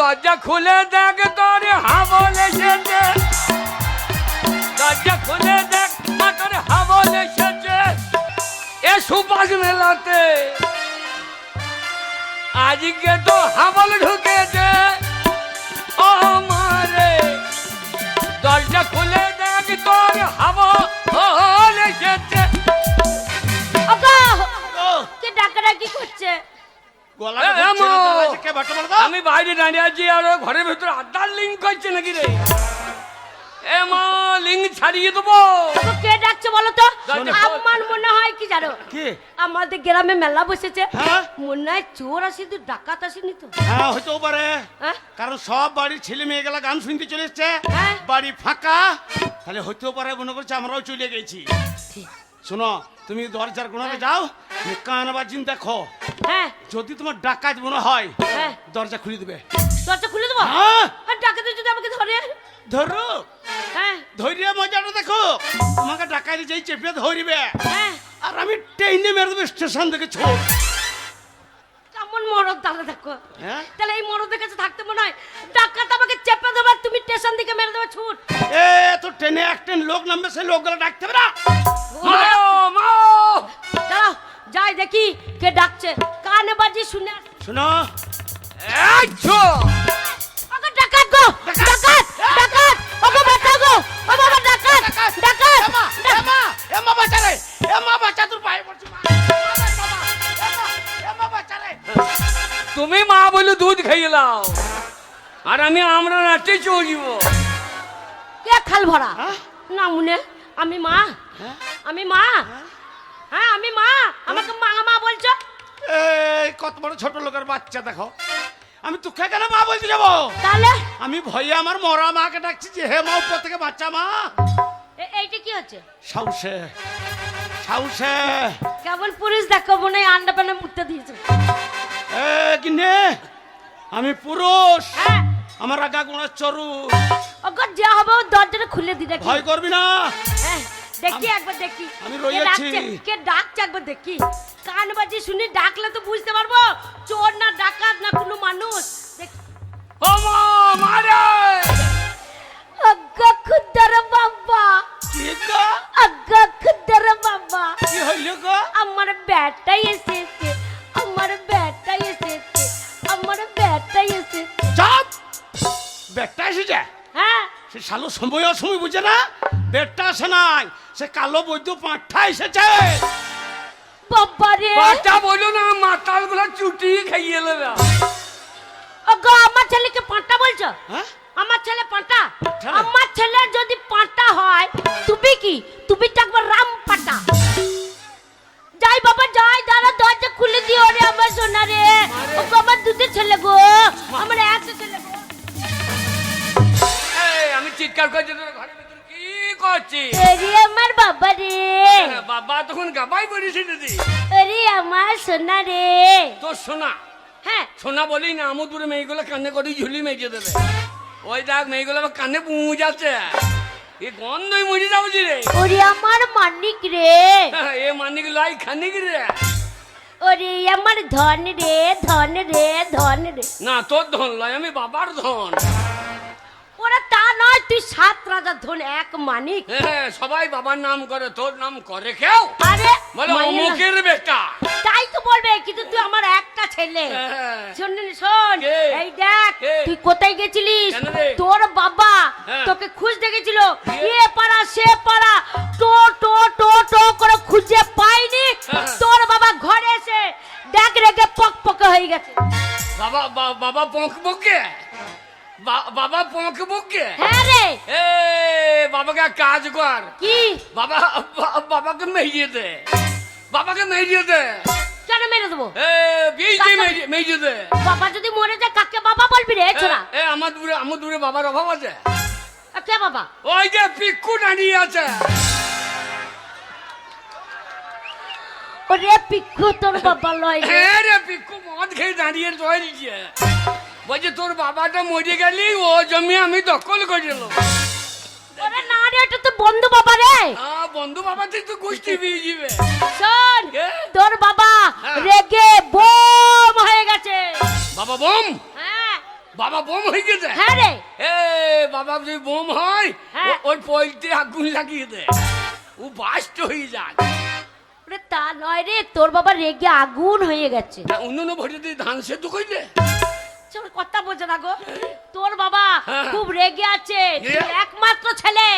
দরজা খুলে দেখ তোর হাবল এসেছে, দরজা খুলে দেখ তোর হাবল এসেছে এ সুপাস মেলাতে, আজকে তো হাবল ঢুকেছে ও মারে, দরজা খুলে দেখ তোর হাবল এসেছে। কে ডাকাডাকি করছে? আমি বাইরে দাঁড়িয়ে আছি আর ঘরের ভেতরে আড্ডার লিঙ্ক করছে নাকি রে? এ মা লিঙ্ক ছাড়িয়ে দেবো। কে ডাকছে বলো তো? আমার মনে হয় কি জানো, আমাদের গ্রামে মেলা বসেছে, মনে হয় চোর আসি তো ডাকাত আসেনি তো। হ্যাঁ হইতেও পারে, কারণ সব বাড়ির ছেলে মেয়ে গেলা গান শুনতে চলে এসছে, বাড়ি ফাঁকা, তাহলে হইতেও পারে মনে করছে আমরাও চলে গেছি। শোনো তুমি দরজার কোণে যাও, কান বাজিন দেখো, যদি তোমার ডাকাত মনে হয় দরজা খুলে দেবে। দরজা খুলে দেবো? আর ডাকাত যদি আমাকে ধরে? ধরো, ধৈর্য মজাটা দেখো, তোমাকে ডাকাতি যেই চেপে ধরবে আর আমি ট্রেনে মেরে দেবো স্টেশন থেকে ছোট। কেমন মরদ তাহলে দেখো, তাহলে এই মরদের কাছে থাকতে মনে হয় ডাকাত আমাকে চেপে দেবে, তুমি স্টেশন থেকে মেরে দেবে ছুট। এ তো ট্রেনে একটা লোক নামবে, সেই লোকগুলো ডাকতে হবে না। দাঁড়াও যাই দেখি কে ডাকছে, কানে বাজি শুনে। শোনো ডাকাত গো, ডাকাত ডাকাত, ওগো বাঁচা গো, ও বাবা ডাকাত ডাকাত। এ মা বাঁচা রে, এ মা বাঁচা, তোর পায়ে পড়ছি মা, এ মা বাঁচা রে। তুমি মা বলে দুধ খাইয়ে লাও আর আমি আমরা নাচতে চলব। কে খাল ভরা না মনে? আমি মা, আমি মা, হ্যাঁ আমি মা, আমাকে মা মা বলছো? এই কত বড় ছোট লোকের বাচ্চা দেখো, আমি তোকে কেন মা বলতে যাবো? তাহলে আমি ভয়ে আমার মরা মাকে ডাকছি যে হে মা উপর থেকে বাচ্চা মা। এইটা কি হচ্ছে? সাউসে সাউসে কেমন পুরুষ দেখো, মনে হয় আন্ডা পান্ডা মুখতে দিয়েছে। এ কিনে আমি পুরুষ, আমার আগা গোড়া চরু। ওগো যা হবে ও দরজাটা খুলে দি দেখি। ভয় করবি না, দেখি একবার দেখি আমি রয়েছি। কে ডাকছে একবার দেখি, কান বাজি শুনি ডাকলে তো বুঝতে পারবো চোর না ডাকাত না কোনো মানুষ। ও মা মারে, আজ্ঞা খুদ্দার বাবা, কি গো আজ্ঞা খুদ্দার বাবা, কি হইল গো? আমার ব্যাটাই এসেছে, আমার ব্যাটাই এসেছে, আমার ব্যাটাই এসেছে। চাপ, বেটা এসেছে? হ্যাঁ সে শালো সময় অসময় বুঝে না, বেটা আসে নাই, সে কালো বৈদ্য পাঁঠা এসেছে। বাবা রে, বাচ্চা বলো না, মাতাল গুলা চুটি খাইয়ে নেবে। ওগো আমার ছেলেকে পাঁটা বলছো? আমার ছেলে পাঁটা? আমার ছেলে যদি পাঁটা হয় তুমি কি, তুমি তো একবার রাম পাটা। যাই বাবা যাই, দাঁড়া দরজা খুলে দিও রে আমার সোনা রে। ওগো আমার দুধের ছেলে গো, আমার একটা ছেলে গো। এই আমি চিৎকার করছি তোর ঘরের ভিতরে কি করছিস? আরে আমার বাবা রে, বাবা তখন গাবাই পড়েছি দিদি। আরে আমার সোনা রে। তোর সোনা? হ্যাঁ সোনা বলি না, আমদুরে মেয়েগুলো কানে করে ঝুলি মেজে দেবে। ওই দেখ মেয়েগুলো আবার কানে পুঁ যাচ্ছে, এ গন্ধই মুড়ি যাবছি রে। ওরে আমার মানিক রে, এ মানিক লাই খানিক রে। ওরে আমার ধন রে, ধন রে, ধন রে। না তোর ধন লয়, আমি বাবার ধন। ওরা তা নয়, তুই 7 রাজার ধন, এক মানিক। হ্যাঁ সবাই বাবার নাম করে, তোর নাম করে কেউ? আরে বলে অমুকের বেটা। তাই তো বলবে, কিন্তু তুই আমার একটা ছেলে। শোন শোন, এই দেখ তুই কোথায় গেছিলিস, তোর বাবা তোকে খুঁজতে গেছিল, এ পাড়া সে পাড়া, টো টো টো টো করে খুঁজে পাইনি, তোর বাবা ঘরে এসে দেখ রেখে পক পকে হয়ে গেছে। বাবা বাবা পক পকে, বাবা পক পকে? হ্যাঁ রে। এ বাবাকে এক কাজ কর, কি? বাবাকে মেরিয়ে দে, বাবাকে মেরিয়ে দে। কেন মেরে দেবো? মেরিয়ে দে। বাবা যদি মরে যায় কাকে বাবা বলবি রে ছোড়া? আমার দূরে বাবার অভাব আছে। কে বাবা? ওই যে পিক্কু দাঁড়িয়ে আছে। ওরে পিক্কু তোর বাবা লয়? হ্যাঁ রে, পিক্কু মদ খেয়ে দাঁড়িয়ে রয়েছে, বলছে তোর বাবাটা মরে গেলি ও জমি আমি দখল করে নিলাম। ওরে না রে, এটা তো বন্ধু বাবা রে। বন্ধু বাবা তুই তো গোষ্ঠী বিয়ে যাবে। শোন, তোর বাবা রেগে বোম হয়ে গেছে। বাবা বোম? হ্যাঁ বাবা বোম হয়ে গেছে? হ্যাঁ রে। এ বাবা যদি বোম হয় ওই পয়তে আগুন লাগিয়ে দে, ও বাস্ট হয়ে যায়। তা নয় রে, তোর বাবা রেগে আগুন হয়ে গেছে। অন্য ভোটে দিয়ে ধান সেদ্ধ করলে কথা বোঝে না গো, তোর বাবা খুব রেগে আছে, একমাত্র ছেলে,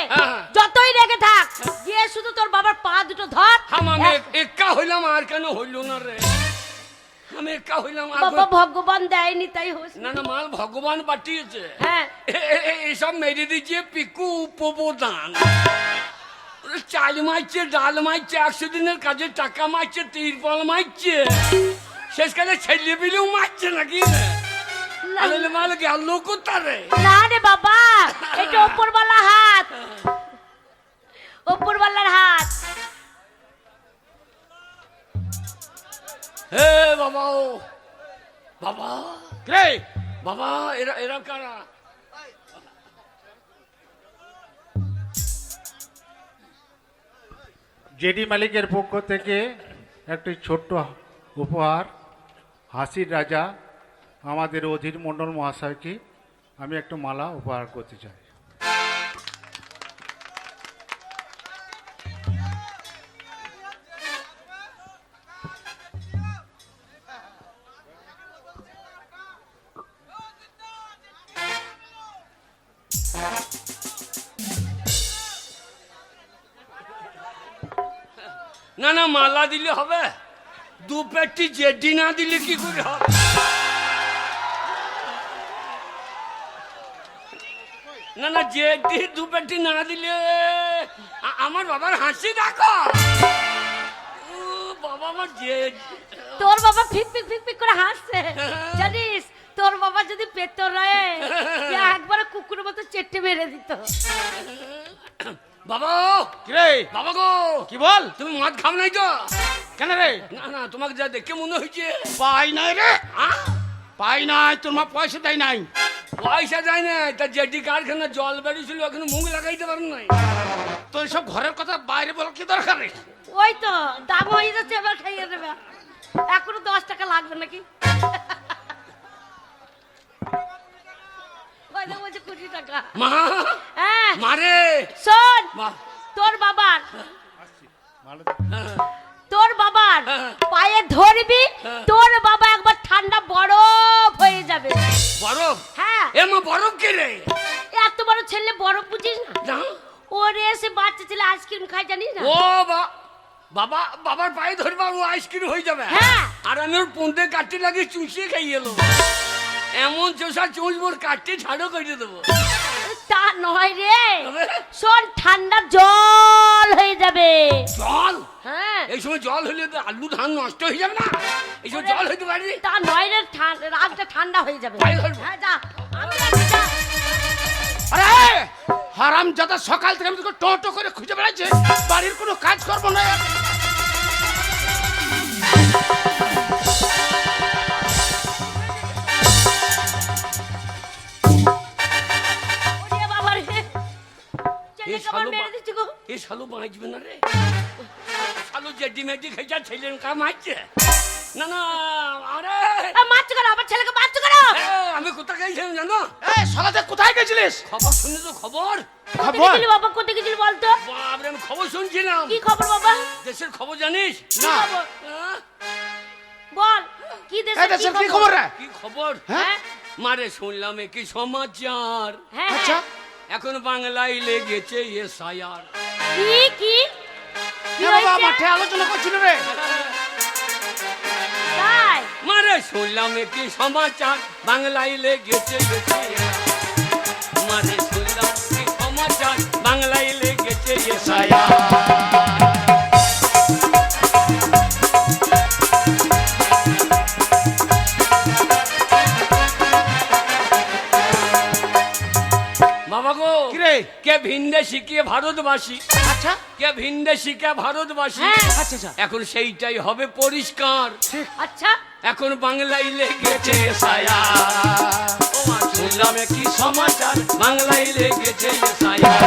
যতই রেগে থাক গিয়ে শুধু তোর বাবার পা দুটো ধর। আমি একা হইলাম আর কেন হইল না রে, আমি একা হইলাম। বাবা ভগবান দেয়নি তাই হচ্ছে। না না মাল ভগবান পাঠিয়েছে। হ্যাঁ এইসব মেরে দিচ্ছে পিকু উপদান, চাল মারছে, ডাল মারছে, 100 দিনের কাজে টাকা মারছে, তিরপল মারছে, শেষকালে ছেলে পিলেও মারছে নাকি মাল গেল কোথারে? না রে বাবা, এটা ওপরওয়ালা হাত, ওপরওয়ালার হাত। হে বাবা, ও বাবা রে বাবা, এরা কারা? জেডি মালিকের পক্ষ থেকে একটি ছোট্ট উপহার, হাসির রাজা আমাদের অধীর মণ্ডল মহাশয়কে আমি একটা মালা উপহার করতে চাই। না না মালা দিলে হবে, দু পেটি জেডি না দিলে কি করে হবে? না না জেডি দু পেটি না দিলে আমার বাবার হাসি দেখো। বাবা আমার জেডি, তোর বাবা ফিক ফিক ফিক ফিক করে হাসছে জানিস, তোর বাবা যদি পেত রয়ে একবার কুকুরের মতো চেটে মেরে দিত। বাবা রে বাবা গো, কি বল? তুমি মদ খাও নাই তো? কেন রে? না না তোমাকে যা দেখে মনে হয়েছে পাই নাই রে, পাই নাই, তোর মা পয়সা দেয় নাই। পয়সা যায় না, তার জেডি কারখানা জল বেরিয়েছিল, এখন মুখ লাগাইতে পারেন নাই। তো সব ঘরের কথা বাইরে বল কি দরকার রে? ওই তো দাম হয়ে যাচ্ছে, এবার খাইয়ে দেবে, এখনো 10 টাকা লাগবে নাকি? বলছে 20 টাকা। মা হ্যাঁ মারে শোন, মা, তোর বাবার হ্যাঁ, তোর বাবার হ্যাঁ। পায়ে ধরবি, তোর বাবা একবার ঠান্ডা বরফ হয়ে যাবে। বরফ? হ্যাঁ। এ মা বরফ কে রে? এত বড় ছেলে বরফ বুঝিস না? না। ওরে এসে বাচ্চা ছেলে আইসক্রিম খায় জানিস না? ও বাবা, বাবার পায়ে ধরবা ও আইসক্রিম হয়ে যাবে? হ্যাঁ। আর আমি ওর পুঁতে কাটতে লাগে চুষিয়ে খাই এলো, এমন চোষা চুষবোর কাটতে ছাড়ো করে দেবো। তা নয় রে, শোন ঠান্ডা জল হয়ে যাবে। জল? হ্যাঁ। এই সময় জল হলে তো আলু ধান নষ্ট হয়ে যাবে না? এই সময় জল হইতে পারি? তা নয় রে, রাতটা ঠান্ডা হয়ে যাবে। পায়ে ধরবো। হ্যাঁ যা, আমি যাচ্ছি, যা। আরে হারাম জাদা, সকাল থেকে আমি তোকে টোটো করে খুঁজে বেড়াচ্ছি, বাড়ির কোনো কাজ করবো না। ওরে বাবা রে, ছেলেকে আবার মেরে দিচ্ছি গো। এ শালু বাঁচবে না রে, শালু জেডি মেডি খেয়েছে, ছেলের কা মারছে। না না, আরে মারছো কেন আবার ছেলেকে, মারছো কেন? আমি কোথায় গেছিলাম জানো? এই সকালে কোথায় গেছিলিস? খবর শুনে তো খবর। কোথায় গেছিলি বাবা, কোথায় গেছিলি বলতো? বাপরে আমি খবর শুনছিলাম। কি খবর বাবা? দেশের খবর জানিস? না। হ্যাঁ? বল কি দেশের কি খবর রে? কি খবর? হ্যাঁ মারে শুনলাম কি সমাচার, হ্যাঁ আচ্ছা, এখন বাংলায় লেগেছে এসআইআর। কি কি কি বাবা হয়েছে? মাঠে আলোচনা করছিল রে। তাই মারে শুনলাম কি সমাচার, বাংলায় লেগেছে এসআইআর। মারে শুনলাম কি সমাচার, বাংলায় লেগেছে এসআইআর। বাবা গো, কি রে? কে ভিন্দে শিখিয়ে ভারতবাসী, আচ্ছা কে ভিন্দে শিখে ভারতবাসী, হ্যাঁ। আচ্ছা আচ্ছা, এখন সেইটাই হবে পরিষ্কার। আচ্ছা এখন বাংলায় লেগেছে এসআইআর। ও মা শুনলাম কি সমাচার, বাংলায় লেগেছে এসআইআর।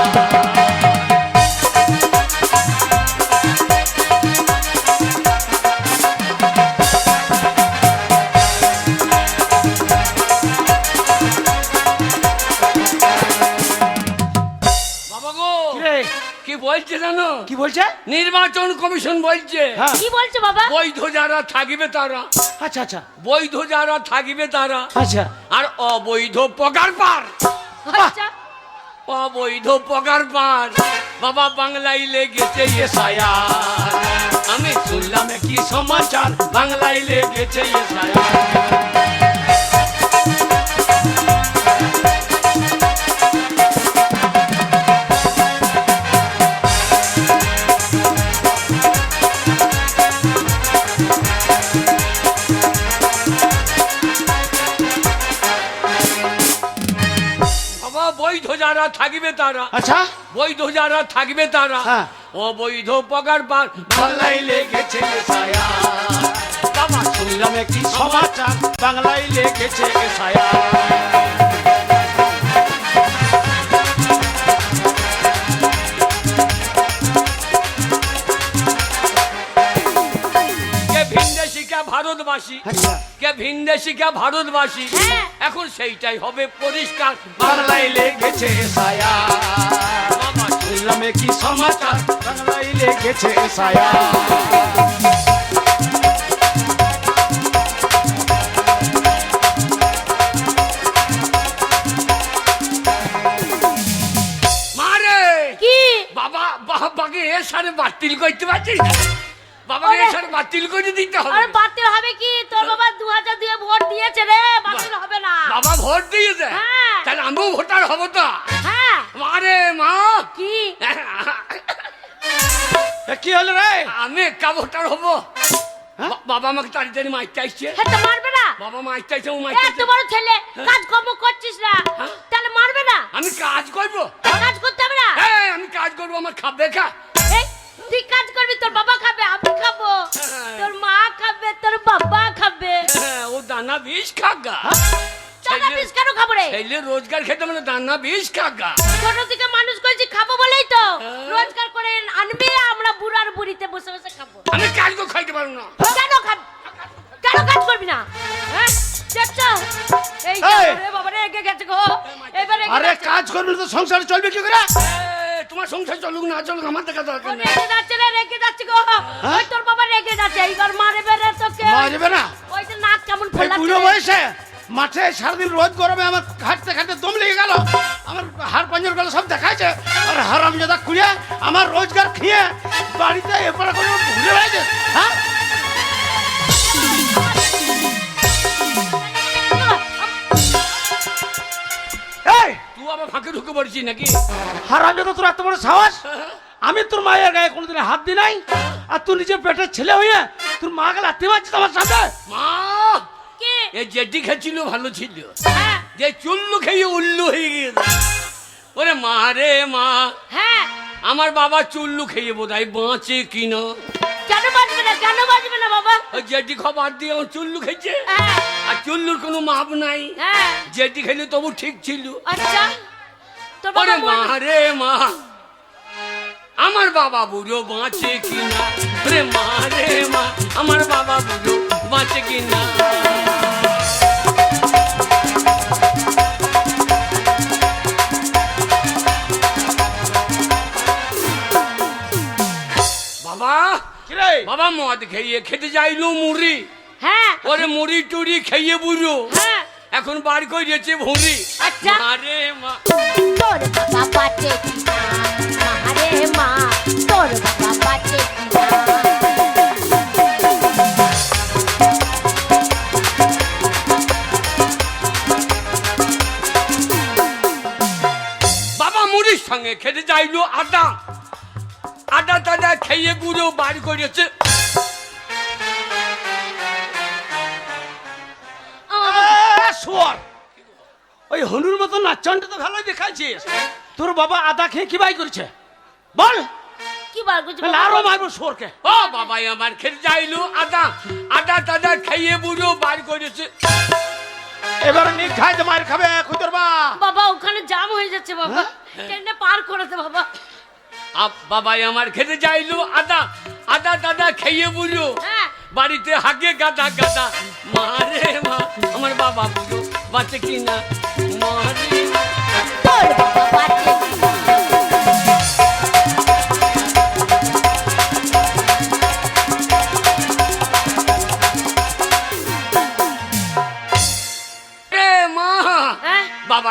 জানো কি বলছে? নির্বাচন কমিশন বলছে হ্যাঁ। কি বলছো বাবা? বৈধ যারা থাকিবে তারা, আচ্ছা আচ্ছা বৈধ যারা থাকিবে তারা, আচ্ছা আর অবৈধ পগার পার, আচ্ছা অবৈধ পগার পার। বাবা বাংলায় লেগেছে এসআইআর, আমি শুনলাম কি সমাচার, বাংলায় লেগেছে এসআইআর। বৈধ যারা থাকিবে তারা, আচ্ছা বৈধ যারা থাকবে তারা, হ্যাঁ। অবৈধ পগার পার, বাংলায় লেগেছে এসআইআর। বাবা শুনলাম কি সমাচার, বাংলায় লেগেছে এসআইআর। কে ভিনদেশিকা ভারতবাসী, আচ্ছা কে ভিনদেশিকা ভারতবাসী, হ্যাঁ। এখন সেইটাই হবে পরিষ্কার, বাংলায় লেগেছে এসআইআর। বাবা শুনলাম কি সমাচার, বাংলায় লেগেছে এসআইআর। মারে কি? বাবা বাবাকে এর সাথে বাতিল করতে পারছিস না? বাবাকে এর সাথে বাতিল করে দিতে হবে। আরে বাতিল হবে কি? তোর বাবা 2002 এ ভোট দিয়েছে রে, বাতিল হবে না। বাবা ভোট দিয়েছে, হ্যাঁ। তাহলে আমিও ভোটার হব তো। হ্যাঁ মারে মা কি? কি হলো রে? আমি একা ভোটার হব। হ্যাঁ? বাবা আমাকে তাড়াতাড়ি মারতে আসছে, হ্যাঁ তো মারবে না? বাবা মারতে আসছে, ও এ মারতে এত বড় ছেলে, কাজ কর্ম করছিস না, হ্যাঁ? তাহলে মারবে না? আমি কাজ করবো, কাজ করতে হবে না? হ্যাঁ আমি কাজ করবো, আমার খাবে খা। এই, তুই কাজ করবি, তোর বাবা খাবে, আমি খাবো, হ্যাঁ। তোর মা খাবে, তোর বাবা খাবে। হ্যাঁ, ও দানা বিষ খাগা। দাদা পিস কেন খাবো রে? ছেলে রোজগার খেতে মানে দানা বিষ খাগা। ছোট থেকে মানুষ করেছি, খাবো বলেই তো হ্যাঁ। রোজগার করে আনবে, আমরা বুড়ার বুড়িতে বসে বসে খাবো। আমি কাজ করে খাইতে পারবো না। কেন খাবি? কেন কাজ করবি না? হ্যাঁ দেখছো? এই এই! রে বাবা রে, রেগে গেছে গো, এবারে আরে কাজ করবি না তো সংসার চলবে কি করে? এ, তোমার সংসার চলুক না চলুক আমার দেখা দরকার নেই। রেগে যাচ্ছে রে, রেগে যাচ্ছে গো। ওই তোর বাবা রেগে যাচ্ছে, এইবার মারবে রে তোকে। মারবে না? ওই যে নাক কেমন এই ফোলাচ্ছে বুড়ো রে। বয়সে মাঠে সারাদিন রোদ গরমে আমার হাঁটতে হাঁটতে দম লেগে গেল, আমার হাড় পাঞ্জর গেল সব দেখাচ্ছে। আর হারামজাদা খুঁড়ে আমার রোজগার খেয়ে বাড়িতে এপারে করে ঘুরে বেড়াচ্ছে। হ্যাঁ এই তুই আবার ফাঁকে ঢুকে পড়ছিস নাকি? হারামজাদা, তোর এত বড় সাহস! আমি তোর মায়ের গায়ে কোনোদিন হাত দিই নাই, আর তুই নিজের পেটের ছেলে হয়ে তোর মা গেলে হাতে পারছিস আমার সাথে? মা কে? এ যেটি খেয়েছিল ভালো ছিল, হ্যাঁ যে চুল্লু খেয়ে উল্লু হয়ে গিয়েছে। ওরে মা রে মা, হ্যাঁ, আমার বাবা চুল্লু খেয়ে বোধহয় বাঁচে কিনা। কেন বাজবে না, কেন বাজবে না বাবা? ওই যেটি খাবার দিয়ে আমার চুল্লু খেয়েছে, হ্যাঁ আর চুল্লুর কোনো মাপ নাই। হ্যাঁ, যেটি খেলে তবু ঠিক ছিল। আচ্ছা তোর বাবা ওরে মা বলবে- রে মা, আমার বাবা বুড়ো বাঁচে কিনা। ওরে মা রে মা, আমার বাবা বুড়ো বাঁচে কিনা। বাবা কিরে? বাবা মদ খেয়ে খেতে যাইলো মুড়ি, হ্যাঁ ওরে মুড়ি টুড়ি খেয়ে বুড়ো, হ্যাঁ, এখন বার করেছে ভুঁড়ি। আচ্ছা। মা রে মা, তোর বাবা বাঁচে কিনা, মা রে মা, তোর বাবা বাঁচে কিনা। বাবা মুড়ির সঙ্গে খেতে যাইলো আদা, আদা টাদা খেয়ে বুড়ো বার করেছে। শুয়ার, ওই হনুর মতো নাচনটা তো ভালোই দেখাচ্ছিস। তোর বাবা আদা খেয়ে কি বাই করেছে বল? কি বার করছিস তাহলে আরো মারবো শুয়ারকে। ও বাবাই আমার খেতে যাইলো আদা, আদা টাদা খেয়ে বুড়ো বার করেছে। এবার নি খাইতে মার খাবে খুদর বা। বাবা? ওখানে জাম হয়ে যাচ্ছে বাবা, ট্রেনটা পার করে দে বাবা। বাবাই আমার খেতে যাইলো আদা, আদা টাদা খেয়ে বুড়ো হ্যাঁ, বাড়িতে হাগে গাদা গাদা। মা রে মা, আমার বাবা বুড়ো বাঁচে কিনা। মা রে মা, তোর বাবা বাঁচে কিনা।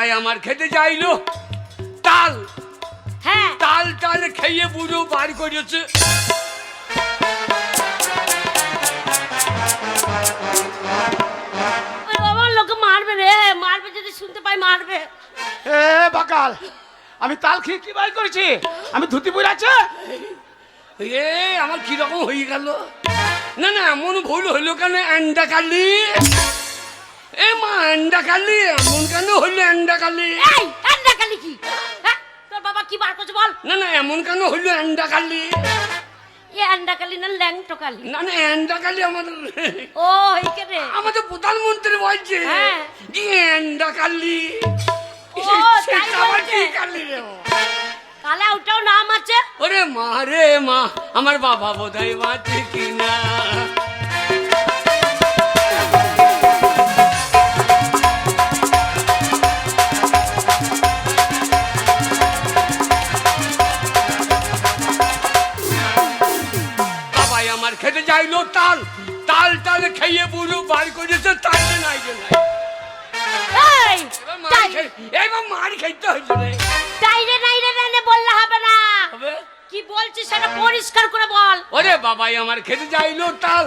বাবাই আমার খেতে চাইলো তাল, হ্যাঁ তাল তাল খেয়ে বুড়ো বার করেছে। ওই বাবা লোকে মারবে রে, মারবে যদি শুনতে পাই মারবে। এ বাকাল, আমি তাল খেয়ে কি বাই করেছি? আমি ধুতি পরে আছে। এ আমার কিরকম হয়ে গেল। না না এমন ভুল হইলো কেন? এন্ডা কালি, এ মা এন্ডা কালি, এমন কেন হইলো এন্ডা কালি? এই আন্ডা কালি কি? হ্যাঁ তোর বাবা কি বার করছে বল? না না এমন কেন হইলো এন্ডা কালি? এ আন্ডা কালি না ল্যাংটো কালি? না না এন্ডা কালি আমাদের, ও এইখানে আমাদের প্রধানমন্ত্রী বলছে হ্যাঁ। যে এন্ডা কালি। ও, তাই বলছে। কালি রে ও। কালা ওটাও নাম আছে। ওরে মা রে মা, আমার বাবা বোধহয় বাঁচে কিনা। বাবাই আমার খেতে চাইলো তাল, তাল তাল খেয়ে বুড়ো বার করেছে তাইলে নাই যে নাই। এই এবার মার খেয়ে, এবার মার খেতে হয়েছে রে। টাইরে নাইরে নাইরে বললে হবে না। হবে? কি বলছিস সেটা পরিষ্কার করে বল। ওরে বাবাই আমার খেতে চাইলো তাল,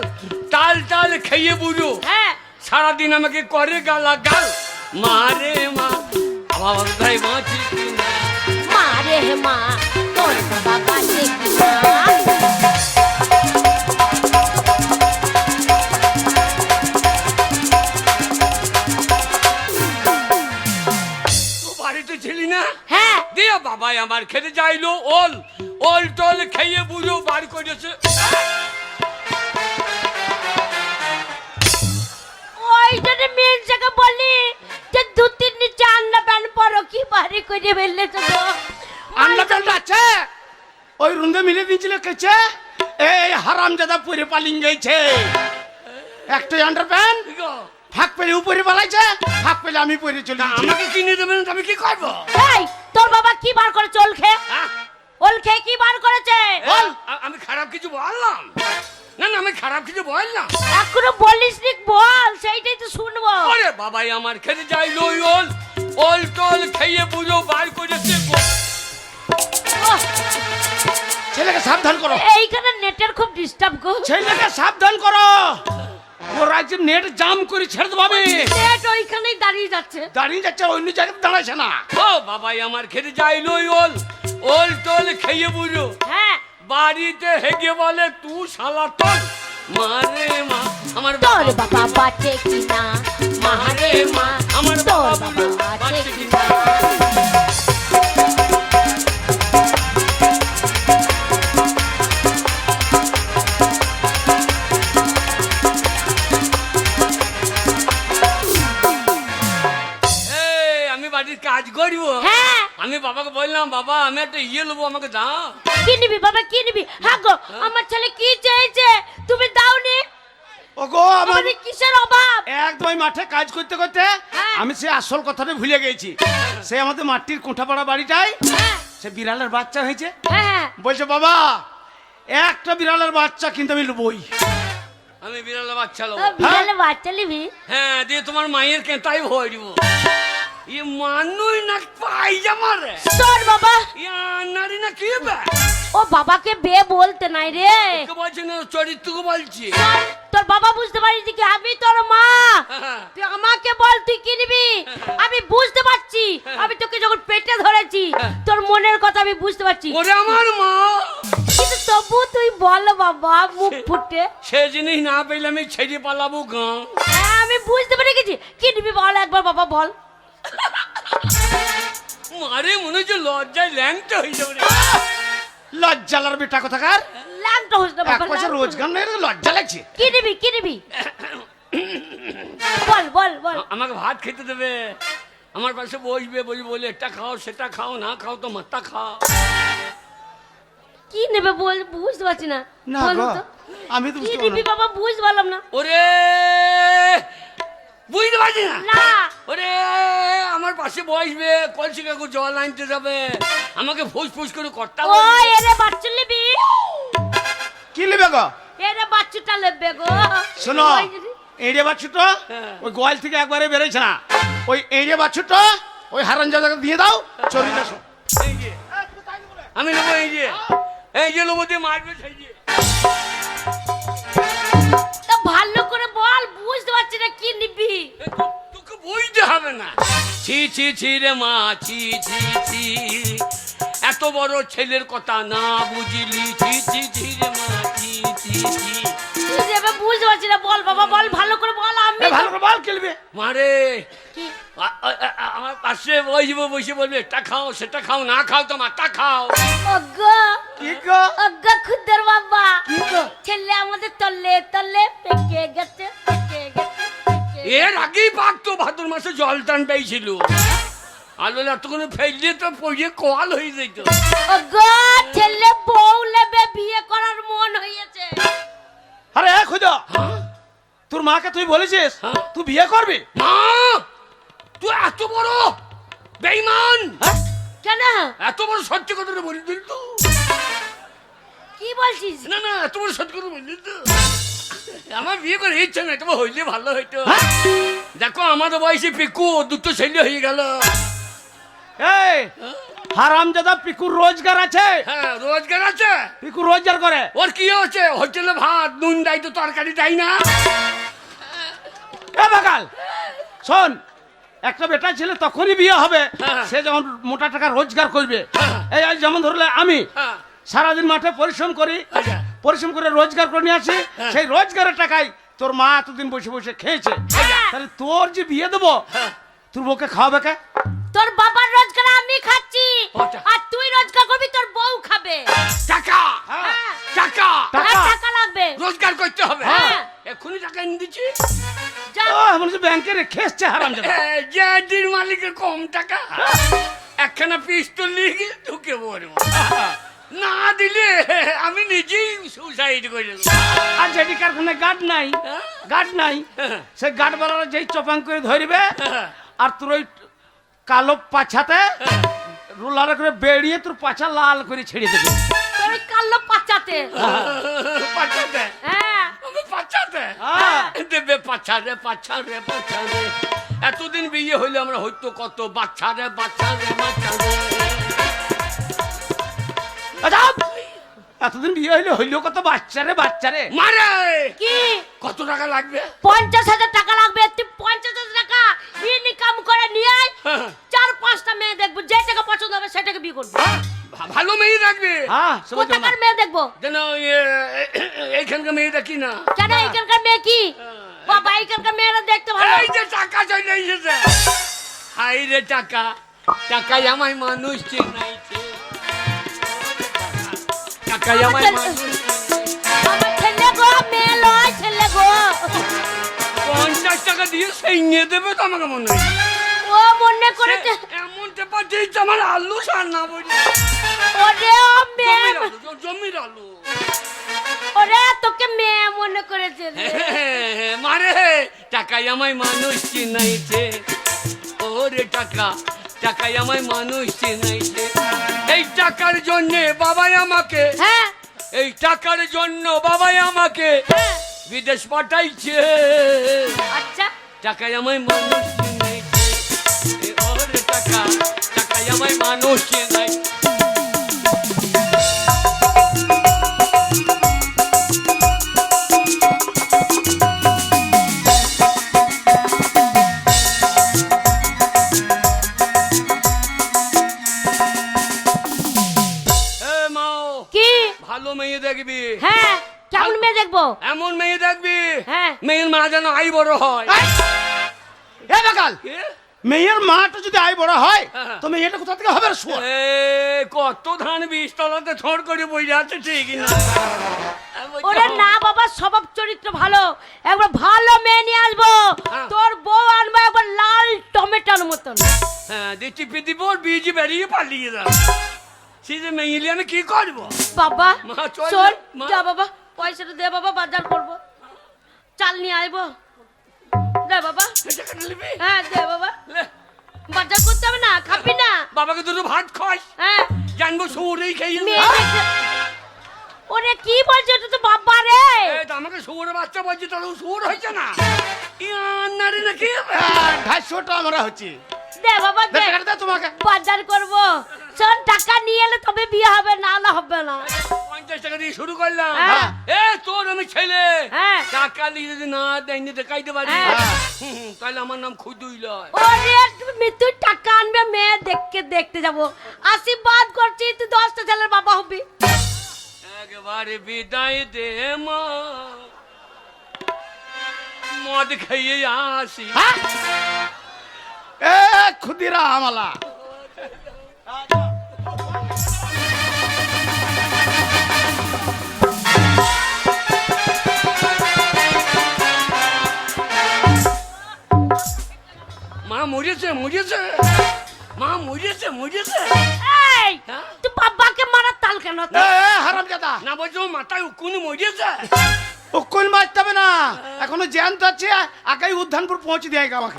তাল তাল খেয়ে বুড়ো হ্যাঁ সারাদিন আমাকে করে গালা গাল। মারে মা, আমার বোধহয় বাঁচে কিনা। মা রে মা, তোর বাবা বাঁচে কিনা? তো বাড়িতে ছিলি না? হ্যাঁ দিয়ে বাবাই আমার খেতে চাইলো ওল, ওল টোল খেয়ে বুড়ো বার করেছে। ওই জন্য মেয়ের জায়গা বলি যে দু তিন নিচে আন্ডা প্যান্ট পরো, কি বাড়ি করে ফেললে তো গো। আন্ডা প্যান্ট আছে ওই রুন্দে মিলে দিয়েছিল কেছে। এই হারাম দাদা পরে পালিং গেছে। একটা আন্ডার প্যান্ট কি গো? ফাঁক পেলে উপরে পালাইছে, ফাঁক পেলে আমি পরে চলে তা গেছি। আমাকে কিনে দেবেন তো আমি কি করবো? এই তোর বাবা কি বার করেছে? ওল খেয়ে, হ্যাঁ? ওল খেয়ে কি বার করেছে? বল। আমি খারাপ কিছু বললাম? না না আমি খারাপ কিছু বললাম? এখনো বলিস নি, বল সেইটাই তো শুনবো। ওরে বাবাই আমার খেতে চাইলো ওই ওল, ওল টোল খেয়ে বুড়ো বার করেছে। ওহ, ছেলেকে সাবধান করো, এইখানে নেটের খুব ডিস্টার্ব গো। ছেলেকে সাবধান করো। ও রাজ্যে নেট জাম করে ছেড়ে দেবো আমি। নেট ওইখানেই দাঁড়িয়ে যাচ্ছে। দাঁড়িয়ে যাচ্ছে, অন্য জায়গায় দাঁড়াইছে না। ও বাবাই আমার খেতে চাইলো ওই ওল, ওল টোল খেয়ে বুড়ো হ্যাঁ বাড়িতে হেগে বলে তু শালা তোল। মারে মা, আমার তোর বাবা বাঁচে কিনা? মারে মা, আমার তোর বাবা বাবা বুড়ো বাঁচে বাঁচে কিনা? কিনা। এই, আমি বাড়ির কাজ করবো। হ্যাঁ আমি বাবাকে বললাম বাবা আমি একটা ইয়ে নেবো, আমাকে দাও। কি নিবি বাবা, কি নিবি? হ্যাঁ গো আমার ছেলে কি চেয়েছে তুমি দাওনি? ওগো আমার আমাদের কিসের অভাব? একদম মাঠে কাজ করতে করতে হ্যাঁ। আমি সে আসল কথাটা ভুলে গেছি। সে আমাদের মাটির কোঠাপাড়া বাড়িটাই হ্যাঁ সে বিড়ালের বাচ্চা হয়েছে। হ্যাঁ বলছে বাবা একটা বিড়ালের বাচ্চা কিন্তু আমি লুবই। আমি বিড়ালের বাচ্চা লোক। বিড়ালে বাচ্চা নিবি? হ্যাঁ দিয়ে তোমার মায়ের কেতাই ভয় দিব। ই মানুষ না পাইজামা রে, তোর বাবা ইয়া নারী না কি বে? ও বাবাকে বে বলতে নাই রে। কে বলছে না চরিত্রকে বলছি। তোর বাবা বুঝতে পারিস কি আমি তোর মা? হ্যাঁ। তুই আমাকে বল তুই কি নিবি? আমি বুঝতে পারছি, আমি তোকে যখন পেটে ধরেছি তোর মনের কথা আমি বুঝতে পারছি, ওরে আমার মা, কিন্তু তবু তুই বল বাবা মুখ ফুটে। সে জিনিস না পেলে আমি ছেড়ে পালাবো গাঁ। হ্যাঁ আমি বুঝতে পেরে গেছি, কি নিবি বল একবার বাবা বল। মারে মনে হচ্ছে লজ্জায় ল্যাংটা হয়ে যাবে রে। লজ্জালার বেটা কোথাকার, ল্যাংটা হোস না এক বাবা, পয়সা ল্যাংটা হোস। রোজগার নেই লজ্জা লাগছে। কি নিবি কি নিবি বল বল বল। আমাকে ভাত খেতে দেবে, আমার পাশে বসবে, বলে এটা খাও সেটা খাও, না খাও তো মাথা খাও। কি নেবে বল, বুঝতে পারছি না। না বল গো, তো আমি তো কি বুঝতে নিবি পারলাম না। বাবা, বুঝতে পারলাম না। ওরে বুঝতে পারছি না। না ওরে আমার পাশে বসবে, কলসি কাকু জল আনতে যাবে, আমাকে ফুস ফুস করে কর্তা ও এরে বাচ্চা নিবি, কি নেবে গো? এরে বাচ্চাটা নেবে গো। শোনো ওই যে- এড়ে বাছুটো হ্যাঁ। ওই গোয়াল থেকে একবারে বেরোইছে না। ওই এড়ে বাছুটো ওই হারামজাদাকে দিয়ে দাও চলে আসো। এই যে আমি নেবো, এই যে লোবো দিয়ে মারবে সেই যে। তা ভালো করে বল, বুঝতে পারছি না কি নিবি। তোকে বুঝতে হবে না। ছি ছি ছি রে মা, ছি ছি ছি, এত বড় ছেলের কথা না বুঝলি। ছি ছি ছি রে মা, ছি ছি ছি। তুই যে এবার বুঝতে পারছি না, বল বাবা বল, ভালো করে বল। আমি ভালো করে বল খেলবে। মারে কি আমার পাশে বসবো, বসে বলবে এটা খাও সেটা খাও, না খাও তো মাটা খাও। অগো কি গো? অগো খুদের বাবা, কি গো? ছেলে আমাদের তলে তলে পেকে গেছে, পেকে গেছে, পেকে গেছে। এর আগেই পাকতো, ভাদ্র মাসে জল টান পেয়েছিল। আলো এতক্ষণ ফেললে তো পড়িয়ে কোয়াল হয়ে যেত। ওগো ছেলে বউ নেবে, বিয়ে করার মন হয়েছে। আরে খুদা, তোর মাকে তুই বলেছিস তুই বিয়ে করবি? মা তুই এত বড় বেঈমান, কেন? এত বড় সত্যি কথা বলি দিল তো। কি বলছিস? না না, এত বড় সত্যি কথা বলি তো। আমার বিয়ে করে ইচ্ছে না, তোমার হইলে ভালো হইতো। দেখো আমাদের বয়সে পিকু দুটো ছেলে হয়ে গেল। এই হারামজাদা পিকুর রোজগার আছে? হ্যাঁ রোজগার আছে। পিকু রোজগার করে? ওর কি হচ্ছে, হোটেলে ভাত নুন দেয় তো তরকারি দেয় না। এ বাগাল শোন, একটা বেটা ছেলে তখনই বিয়ে হবে হ্যাঁ। সে যখন মোটা টাকা রোজগার করবে। হ্যাঁ। এই আজ যেমন ধরলে আমি হ্যাঁ। সারাদিন মাঠে পরিশ্রম করি, আচ্ছা। পরিশ্রম করে রোজগার করে নিয়ে আসি, হ্যাঁ। সেই রোজগারের টাকায় তোর মা এতদিন বসে বসে খেয়েছে। হ্যাঁ। তাহলে তোর যে বিয়ে দেবো হ্যাঁ। তোর বউকে খাওয়াবে কে? তোর বাবার রোজগার আমি খাচ্ছি, আচ্ছা। আর তুই রোজগার করবি, তোর বউ খাবে। টাকা হ্যাঁ। টাকা টাকা। হ্যাঁ, টাকা লাগবে। রোজগার করতে হবে। হ্যাঁ। এক্ষুনি টাকা এনে দিচ্ছি। যা। ও মনে হচ্ছে ব্যাংকে রেখে এসছে হারামজাদা। যে দিন মালিকের কম টাকা, একখানা পিস্তল নিয়ে গিয়ে ঢুকে পড়বো। না দিলে আমি নিজেই সুসাইড করে দেবো। আর যেটি কারখানায় গার্ড নাই, হ্যাঁ? গার্ড নাই, হ্যাঁ। সে গার্ড বেলারা যেই চপাং করে ধরবে হ্যাঁ। আর তোর ওই কালো পাছাতে রোলারে করে বেরিয়ে তোর পাছা লাল করে ছেড়ে দেবে। তোর ওই কাল্লো পাচাতে। পাচ্ছাতে হ্যাঁ। আমি পাচ্ছাতে হ্যাঁ। দেবে পাচ্ছা রে, পাচ্ছা রে, পাচ্ছা রে। এতদিন বিয়ে হইলে আমরা হয়তো কত বাচ্চা রে, বাচ্চা রে, বাচ্চা রে। আচ্ছা, এতদিন বিয়ে হইলে হইলেও কত বাচ্চারে বাচ্চারে। মারে কি কত টাকা লাগবে? 50,000 টাকা লাগবে। তুই 50,000 টাকা ইনকাম করে নিয়ে আয়, হ্যাঁ। 4-5টা মেয়ে দেখবো, যে টাকা পছন্দ হবে সেটাকে বিয়ে করবো। ভালো মেয়ে রাখবে। হ্যাঁ সবাই জানো। কোথাকার মেয়ে দেখবো? যেন এইখানকার মেয়ে দেখি না। কেন এখানকার মেয়ে কি? বাবা এখানকার মেয়েরা দেখতে ভালো। এই যে টাকা চলে এসেছে। হাই রে টাকা, টাকায় আমায় মানুষ চেনাইছে। টাকায় আমায় মানুষ আমার ছেলে গো, মেয়ে লয় ছেলে গো। 50 টাকা দিয়ে সেই নিয়ে দেবে তো আমাকে মনে হয়। ও মনে করেছে। এমন টেপা দিয়েছে আমার আলু সার না বলি। ওরে ও মেয়ে, জমির আলু। ওরে তোকে মেয়ে মনে করেছে রে। মারে টাকায় আমায় মানুষ চেনাইছে। ওরে টাকা, টাকায় আমায় মানুষ চেনাইছে। এই টাকার জন্য বাবাই আমাকে, হ্যাঁ এই টাকার জন্য বাবাই আমাকে হ্যাঁ। বিদেশ পাঠাইছে। আচ্ছা টাকায় আমায় মানুষ চেনাইছে। ওরে টাকা, টাকায় আমায় মানুষ চেনাইছে। কি? ভালো মেয়ে দেখবি। হ্যাঁ কেমন মেয়ে দেখবো? এমন মেয়ে দেখবি হ্যাঁ। মেয়ের মা যেন আই বড় হয়। এ বাগাল, এ? মেয়ের মাটা যদি আয় বড় হয় হ্যাঁ। তো মেয়েটা কোথা থেকে হবে রে শুয়োর? এ, কত ধান বীজ তলাতে থর করে বই যাচ্ছে ঠিকই না। ওরে না বাবা, স্বভাব চরিত্র ভালো, একবার ভালো মেয়ে নিয়ে আসবো। হ্যাঁ। তোর বউ আনবো একবার লাল টমেটোর মতন। হ্যাঁ দিচ্ছি পিদিপুর বীজ বেরিয়ে পালিয়ে যা। সে যে মেয়ে আমি কি করবো? বাবা মা, চল চল মা। যা বাবা, পয়সাটা দে বাবা, বাজার করবো, চাল নিয়ে আসবো। দে বাবা। টাকা নিবি? হ্যাঁ দে বাবা, লে, বাজার করতে হবে না, খাবি না? বাবাকে দুটো ভাত খাস, হ্যাঁ জানবো শুয়োরেই খেয়ে মেয়ে দেখতে- ওরে কি বলছে, এটা তো বাবা রে। আমাকে শুয়োরের বাচ্চা বলছে, তাহলে শুয়োর হয়েছে না? ইয়ার নারী নাকি? 250টা আমরা হচ্ছে দে বাবা দে, টাকাটা দে তোমাকে। বাজার করব। শোন, টাকা নিয়ে এলে তবে বিয়ে হবে, না না হবে না। 50 টাকা দিয়ে শুরু করলাম। হ্যাঁ। এ তোর আমি ছেলে, হ্যাঁ। টাকা দিয়ে যদি না দেয়নি দেখাইতে পারি, হ্যাঁ। তাহলে আমার নাম খুদুই লয়। ওরে তুমি তুই টাকা আনবে, মেয়ে দেখতে যাব। আশীর্বাদ করছি তুই 10টা ছেলের বাবা হবি। একবারে বিদায় দে মা, মদ খাইয়ে আসি। এ খুদিরা আমালা, মা মরেছে, মরেছে, মা মরেছে, মরেছে। এই হ্যাঁ? তুই বাবাকে মারার তাল কেন? এ হারামজাদা, না বলছো মাথায় উকুনি মরেছে। উকুল মারতে হবে না, এখনো জ্যান্ত আছে, আগাই উদ্যানপুর পৌঁছে দিয়ে আমাকে।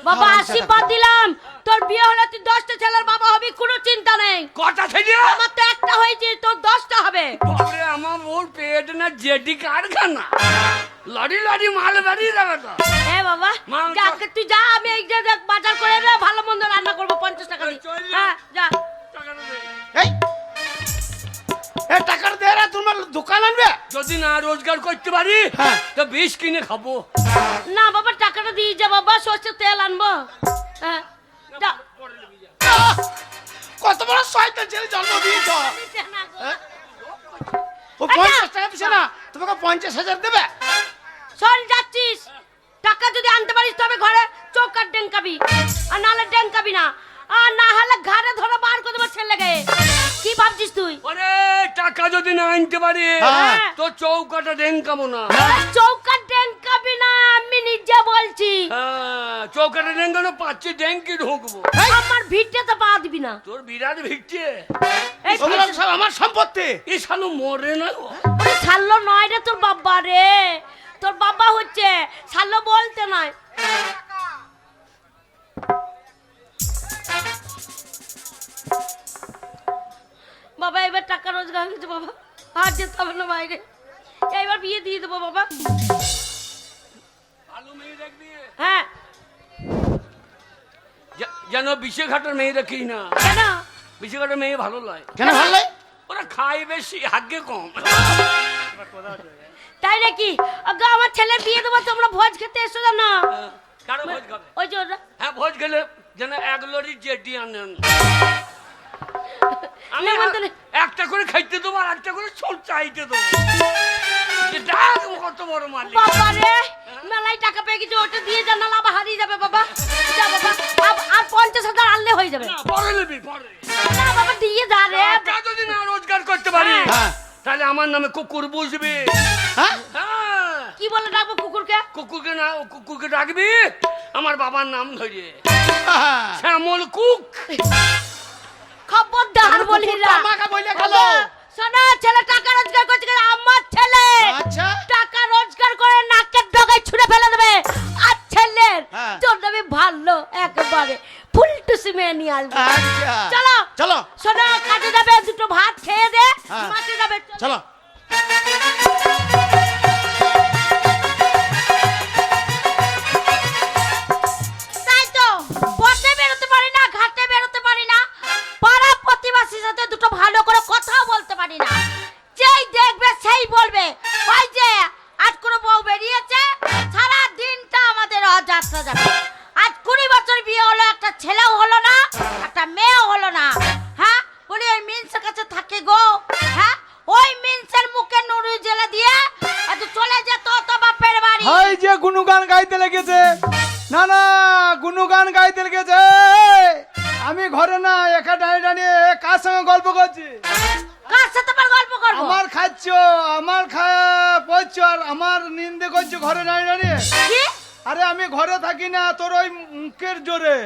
বাবা হারামজাদা। আশীর্বাদ দিলাম, তোর বিয়ে হলে তুই 10টা ছেলের বাবা হবি, কোনো চিন্তা নেই। কটা ছেলে? আমার তো একটা হয়েছে, তোর 10টা হবে। বাবরে, আমার ওর পেট না জেডি কারখানা, লড়ি লড়ি মাল বেরিয়ে যাবে তো। হ্যাঁ বাবা, মা, যা, চল। তুই যা, আমি এই যে বাজার করে রে, ভালো মন্দ রান্না করবো 50 টাকা দিয়ে। চল যা। হ্যাঁ যা। টাকাটা দে। এই এ টাকাটা দে রে, তোমার দোকান আনবে। যদি না রোজগার করতে পারি, হ্যাঁ। তো বিষ কিনে খাবো। না বাবা, টাকাটা দিয়ে যা বাবা, সর্ষের তেল আনবো। হ্যাঁ যা। আহ, কত বড় শয়তান ছেলে জন্ম দিয়েছ। হ্যাঁ? ও 50 টাকা পিছে না, তোমাকে 50,000 দেবে। শোন, যাচ্ছিস, টাকা যদি আনতে পারিস তবে ঘরে চৌকাট ডেঙ্কাবি, আর নাহলে ডেঙ্কাবি না, আর না হলে ঘরে ধরে বার করে দেবো ছেলে গায়ে। কি ভাবছিস তুই? ওরে, টাকা যদি না আনতে পারি, হ্যাঁ। তো চৌকাটা ডেঙ্কাবো না। চৌকাট ডেঙ্কাবি না, আমি নিজে বলছি। হ্যাঁ, চৌকাটা ডেঙ্কানো পাচ্ছি, ডেঙ্কি ঢুকবো। আমার ভিড়টা তো পা দিবি না। তোর বিরাট ভিড়ছে। এই ওগুলো সব আমার সম্পত্তি। এই শালো মরে না গো। ওরে ছাড়লো নয় রে তোর বাবা রে, তোর বাবা হচ্ছে ছাড়লো বলতে নয়। বাবা এবার টাকা রোজগার হয়েছে বাবা, আর যেতে হবে না বাইরে, এবার বিয়ে দিয়ে দেবো বাবা। ভালো মেয়ে দেখবি, হ্যাঁ যেন বিশে ঘাটের মেয়ে দেখি না। কেন? বিশে ঘাটের মেয়ে ভালো লাগে, কেন ভালো লাগে? ওরা খায় বেশি, হাগ্গে কম। তাই নাকি? আগে আমার ছেলের বিয়ে দেবো, তোমরা ভোজ খেতে এসো না। কারো ভোজ খাবে? ওই যে ওরা হ্যাঁ, ভোজ খেলে যেন 1 লরি জেডি আনেন। আমি নেমন্তন্ন। একটা করে খাইতে দেবো, আর একটা করে ছোট চাইতে দেবো। এটা কত বড় মালিক। বাবা রে, মেলাই টাকা পেয়ে গেছে, ওটা দিয়ে যা, নাহলে আবার হারিয়ে যাবে বাবা। যা বাবা, আর 50,000 আনলে হয়ে যাবে। না, পরে নেবি, পরে। না বাবা, দিয়ে যা রে। টাকা যদি না রোজগার করতে পারি, হ্যাঁ। তাহলে আমার নামে কুকুর বুঝবি। হ্যাঁ? হ্যাঁ, কি বলে ডাকবো কুকুরকে? কুকুরকে ডাকবি আমার বাবার নাম ধরে, হ্যাঁ। শ্যামল কুক। খবরদার বলি না। আমাকে বলে গেল। শোনো, ছেলে টাকা রোজগার করছে, কিন্তু আমার ছেলে আচ্ছা। টাকা রোজগার করে নাকের ডগায় ছুঁড়ে ফেলে দেবে। আর ছেলের হ্যাঁ। জন্য আমি ভালো একেবারে ফুলটুসি মেয়ে নিয়ে আসবো। আচ্ছা। চলো চলো। শোনো, কাজে যাবে, দুটো ভাত খেয়ে দে, হ্যাঁ। মাঠে যাবে। চলো। তাই তো, পথে বেরোতে পারি না, ঘাটে বেরোতে পারি না, পাড়া প্রতিবেশীর সাথে দুটো ভালো করে কথাও বলতে পারি না। যেই দেখবে সেই বলবে ওই যে আজ কোনো বউ বেরিয়েছে, সারা দিনটা আমাদের অযাত্রা যাবে। আজ 20 বছর বিয়ে হলো, একটা ছেলেও হলো না, একটা মেয়েও হলো না। হ্যাঁ, বলি ওই মিন্সের কাছে থাকে গো। হ্যাঁ, ওই মিন্সের মুখে নুড়ি জেলে দিয়ে এত চলে যেত তো বাপের বাড়ি। হাই যে গুণগান গাইতে লেগেছে, না না গুণগান গাইতে লেগেছে। আমি ঘরে না, একা দাঁড়িয়ে দাঁড়িয়ে কার সঙ্গে গল্প করছি? কার সাথে আবার গল্প করবো? আমার খাচ্ছ, আমার পড়ছো, আর আমার নিন্দে করছো ঘরে দাঁড়িয়ে দাঁড়িয়ে। কি? আরে আমি ঘরে থাকি না তোর ওই মুখের জোরে।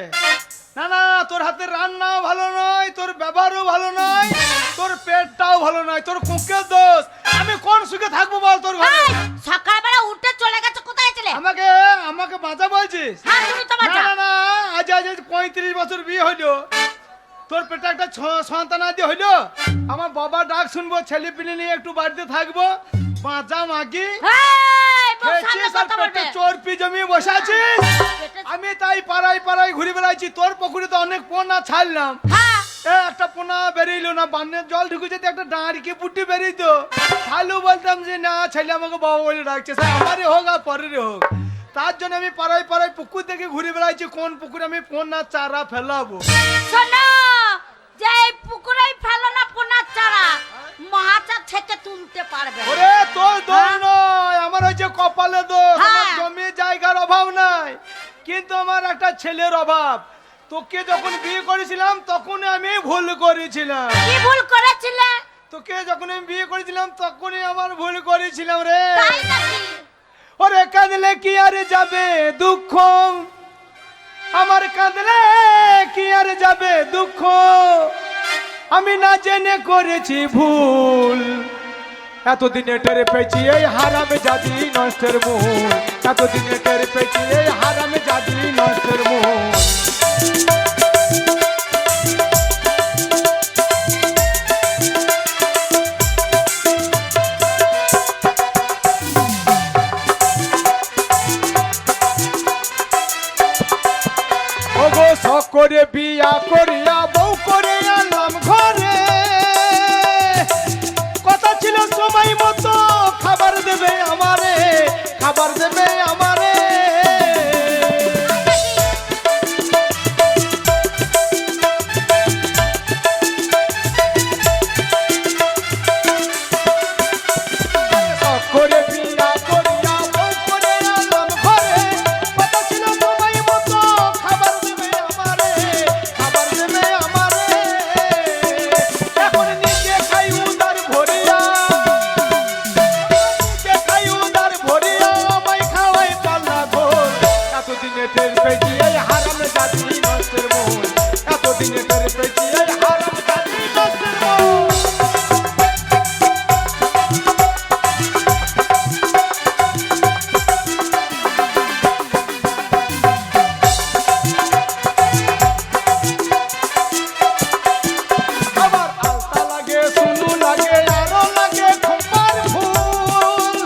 না না, তোর হাতের রান্নাও ভালো নয়, তোর ব্যবহারও ভালো নয়, তোর পেটটাও ভালো নয়, তোর কুকের দোষ। আমি কোন সুখে থাকবো বল তোর ঘরে? এই, সকালবেলা উঠে চলে গেছে, কোথায় ছিলে? আমাকে বাঁচা বলছিস? হ্যাঁ, তুমি তো না বাঁচা। না না, আজ 35 বছর বিয়ে হইলো, তোর পেটে একটা সন্তান আদি হইলো। আমার বাবা ডাক শুনবো, ছেলে পিলে নিয়ে একটু বাড়িতে থাকবো, বাঁচা মাগি এই, মুখ সামনে খেয়েছিস আর কথা পেটে বলবে। চর্বি জমিয়ে বসে আছিস। পেটে- আমি তাই পাড়ায় পাড়ায় ঘুরে বেড়াইছি, তোর পুকুরে তো অনেক পোনা ছাড়লাম, হ্যাঁ একটা পোনা বেরিয়েলো না, বান্নের জল ঢুকে যেতে একটা ডাঁড়কে পুটি বেরিয়েতো, খালু বলতাম যে না ছেলে আমাকে বাবা বলে ডাকছে, সে আমারই হোক আর পরেরই হোক। তার জন্য আমি পাড়ায় পাড়ায় পুকুর থেকে ঘুরে বেড়াইছি কোন পুকুরে আমি পোনা চারা ফেলাবো। শোনো, যে এই পুকুরেই ফেলো না পোনার চারা, মহাচার ছেকে তুলতে পারবে না। ওরে তোর দোষ নয়, আমার হচ্ছে কপালে দোষ, আমার হ্যাঁ। জমি জায়গার অভাব নাই, কিন্তু আমার একটা ছেলের অভাব। তোকে যখন বিয়ে করেছিলাম তখন আমি ভুল করেছিলাম। কি ভুল করেছিলে? তোকে যখন আমি বিয়ে করেছিলাম তখনই আমার ভুল করেছিলাম রে। তাই নাকি? ওরে কাঁদলে কি আর যাবে দুঃখ, আমার কাঁদলে কি আর যাবে দুঃখ, আমি না জেনে করেছি ভুল, এতদিনে টের পেয়েছি এই হারামে জাদি নষ্টের মূল, এতদিনে টের পেয়েছি এই হারামে জাদি নষ্টের মূল। ওগো শখ করে বিয়া করিয়া বউ করে আনলাম ঘরে, কথা ছিল সময় মতো খাবার দেবে আমারে, খাবার দেবে আমারে। শখ করে বিয়া করিয়া বউ করে আনলাম ঘরে, কথা ছিল সময় মতো খাবার দেবে আমারে, খাবার দেবে আমারে। এখন নিজে খাই উদার ভরিয়া, নিজে খাই উদার ভরিয়া, আমায় খাওয়াই পাল্লা ঘোর, এতদিনে টের পেয়েছি এই হারাম জাতি নষ্টের মূল, এতদিনে টের পেয়েছি এই হারাম জাতি নষ্টের মূল। আবার আলতা লাগে সুনু লাগে আরো লাগে খোপার ফুল,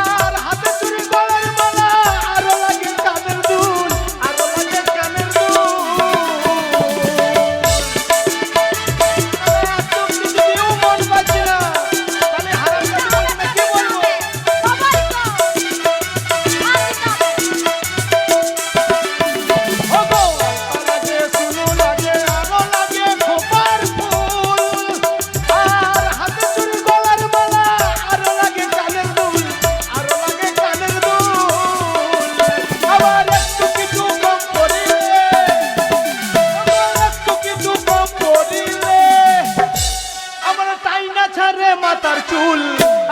আর হাতে চুড়ি গলার মালা, আরো লাগে কানের দুল, আরো লাগে কানের দুল। একদম কিছু দিয়েও মন পাচ্ছি না, তাহলে হারাম জাতি বলে না কি বলবো? সবাই তো। ওগো আলতা লাগে সুনু লাগে আরো লাগে খোপার ফুল, আর হাতে চুড়ি গলার মালা, আরো লাগে কানের দুল, আরো লাগে কানের দুল। আবার একটু কিছু কম করিলে, আবার একটু কিছু কম করিলে, আমার তাই না ছাড়ে মাথার চুল,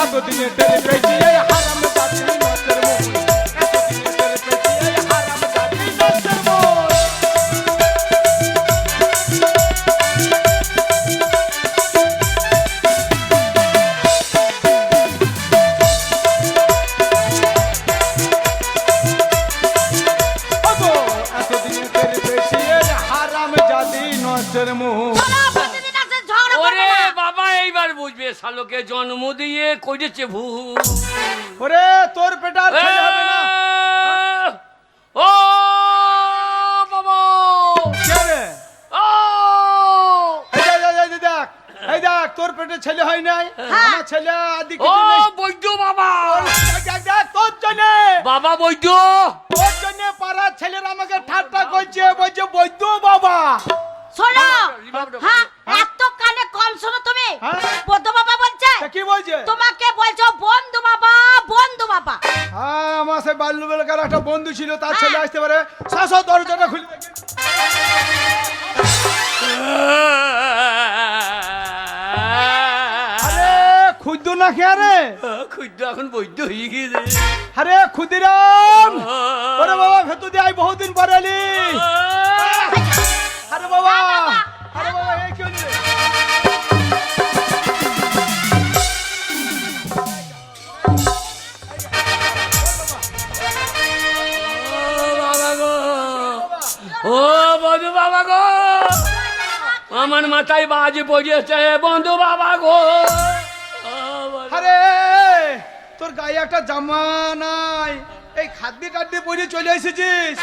এতদিনে টের পেয়েছি এই হারাম জাতি নষ্টের মূল, এতদিনে টের পেয়েছি এই হারাম জাতি নষ্টের মূল। ওগো এতদিনে টের পেয়েছি এই হারাম জাতি নষ্টের মূল। তোরা প্রতিদিন আসে ঝগড়া করবে ওরে না। বাবা এইবার বুঝবে, শালোকে জন্ম দিয়ে করেছে ভুল। ওরে তোর পেটার ছেলে হবে না। ও বাবা, কে রে? ও দেখ, এই দেখ তোর পেটে ছেলে হয় নাই, আমার ছেলে আদি ও কিছু নেই। বৈদ্য বাবা, দেখ, তোর জন্য, বাবা বৈদ্য, তোর জন্য পাড়ার ছেলেরা আমাকে ঠাট্টা করছে, বলছে বৈদ্য বাবা। শোনো, হ্যাঁ এত কানে কম শোনো তুমি। হ্যাঁ? বদ্ধ বাবা বলছে, তা কি বলছে? তোমাকে বলছো বন্ধু বাবা, বন্ধু বাবা। হ্যাঁ, আমার সে বাল্যবেলাকার একটা বন্ধু ছিল, তার ছেলে আসতে পারে। শাসো দরজাটা খুলে দেখি। আরে খুদ্দু না খেয়া রে? খুদ্দ এখন বৈদ্য হয়ে গিয়েছে। আরে ক্ষুদিরাম, ওরে বাবা ভেতু দিয়ে আই বহুদিন পরে এলি। আরে বাবা, আরে বাবা এই কি হচ্ছে? ও বন্ধু বাবা গো, আমার মাথায় বাজ পড়েছে বন্ধু বাবা গো। আরে তোর গায়ে একটা জামা নাই, এই খাদ্যি টাদ্যি পরে চলে এসেছিস।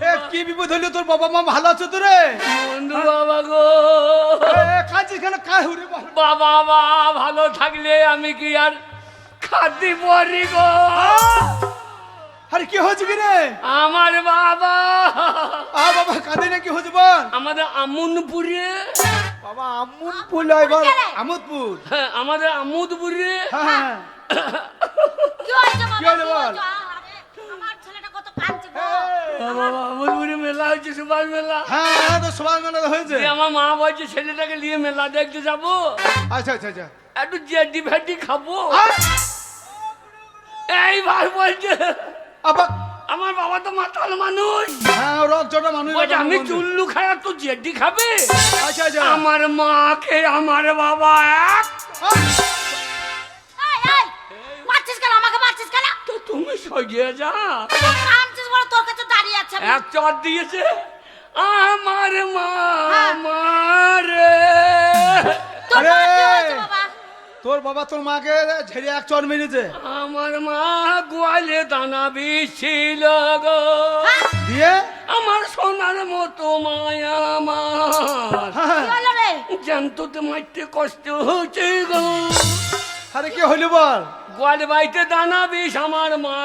এ কি বিপদ হলো, তোর বাবা মা ভালো আছে তো রে? বন্ধু বাবা গো, কাঁদছিস কেন? কাহুরে বাবা মা ভালো থাকলে আমি কি আর খাতি পরি গো? আরে কি হয়েছে কি রে? আমার বাবা বাবা কাঁদে না, কি হয়েছে বল? আমাদের আমুনপুরে, বাবা আমুদপুর লয় বল, আমোদপুর। হ্যাঁ আমাদের আমুদপুরে হ্যাঁ কি হয়েছে কি বাবা? হলো বল? আমার ছেলেটা কত কাঁদছে গো। বাবা আমুদপুরে মেলা হচ্ছে, সুভাষ মেলা। হ্যাঁ তো সবার মেলা হয়েছে। দিয়ে আমার মা বলছে ছেলেটাকে নিয়ে মেলা দেখতে যাবো, আচ্ছা আচ্ছা আচ্ছা। একটু জেডি ফেডি খাবো। আহ! এইবার বলছে আবার আমার বাবা তো মাতাল মানুষ, হ্যাঁ রক জটা মানুষ। বলছে আমি চুল্লু খাই আর তো জেডি খাবে। আচ্ছা আচ্ছা। আমার মাকে আমার বাবা এক, এই, মারছিস কেন আমাকে, মারছিস কেন? তো তুমি সরিয়ে যা। কাঁদছিস বলে তোর কাছে দাঁড়িয়ে আছে আমি। এক চর দিয়েছে আমার মা হ্যাঁ। মারে। তোর আরে! মা কি হয়েছে বাবা? তোর বাবা তোর মাকে ঝেড়ে এক চর মেরেছে আমার মা গোয়ালে দানা বিছিল গো, দিয়ে। আমার সোনার মতো মায়া আমার, হ্যাঁ। কি হলো রে? জানতো মারতে কষ্ট হচ্ছে গো। আরে কি হইলো বল? গোয়ালে বাইতে দানা বিষ, আমার মা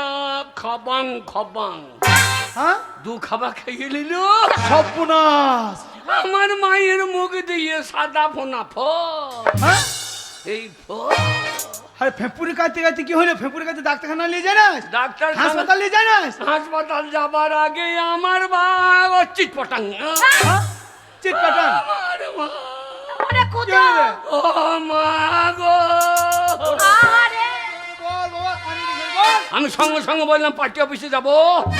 খবাং খবাং হ্যাঁ দু খাবার খেয়ে নিল। সর্বনাশ। আমার মায়ের মুখ দিয়ে সাদা ফোনা ফল, হ্যাঁ এই ফল আরে ফেপুরি কাটতে কাটতে কি হইলো? ফেপুরি কাটতে ডাক্তারখানা নিয়ে যায় না, ডাক্তার হাসপাতাল নিয়ে যায় না। হাসপাতাল যাবার আগে আমার বাবা চিটপটাং, হ্যাঁ? চিট কাটান। আমার মা, ওরে কি কুদো। হলো রে? ও মা গো। আহারে। বল বাবা, কান্দি কিসের বল? আমি সঙ্গে সঙ্গে বললাম পার্টি অফিসে যাবো।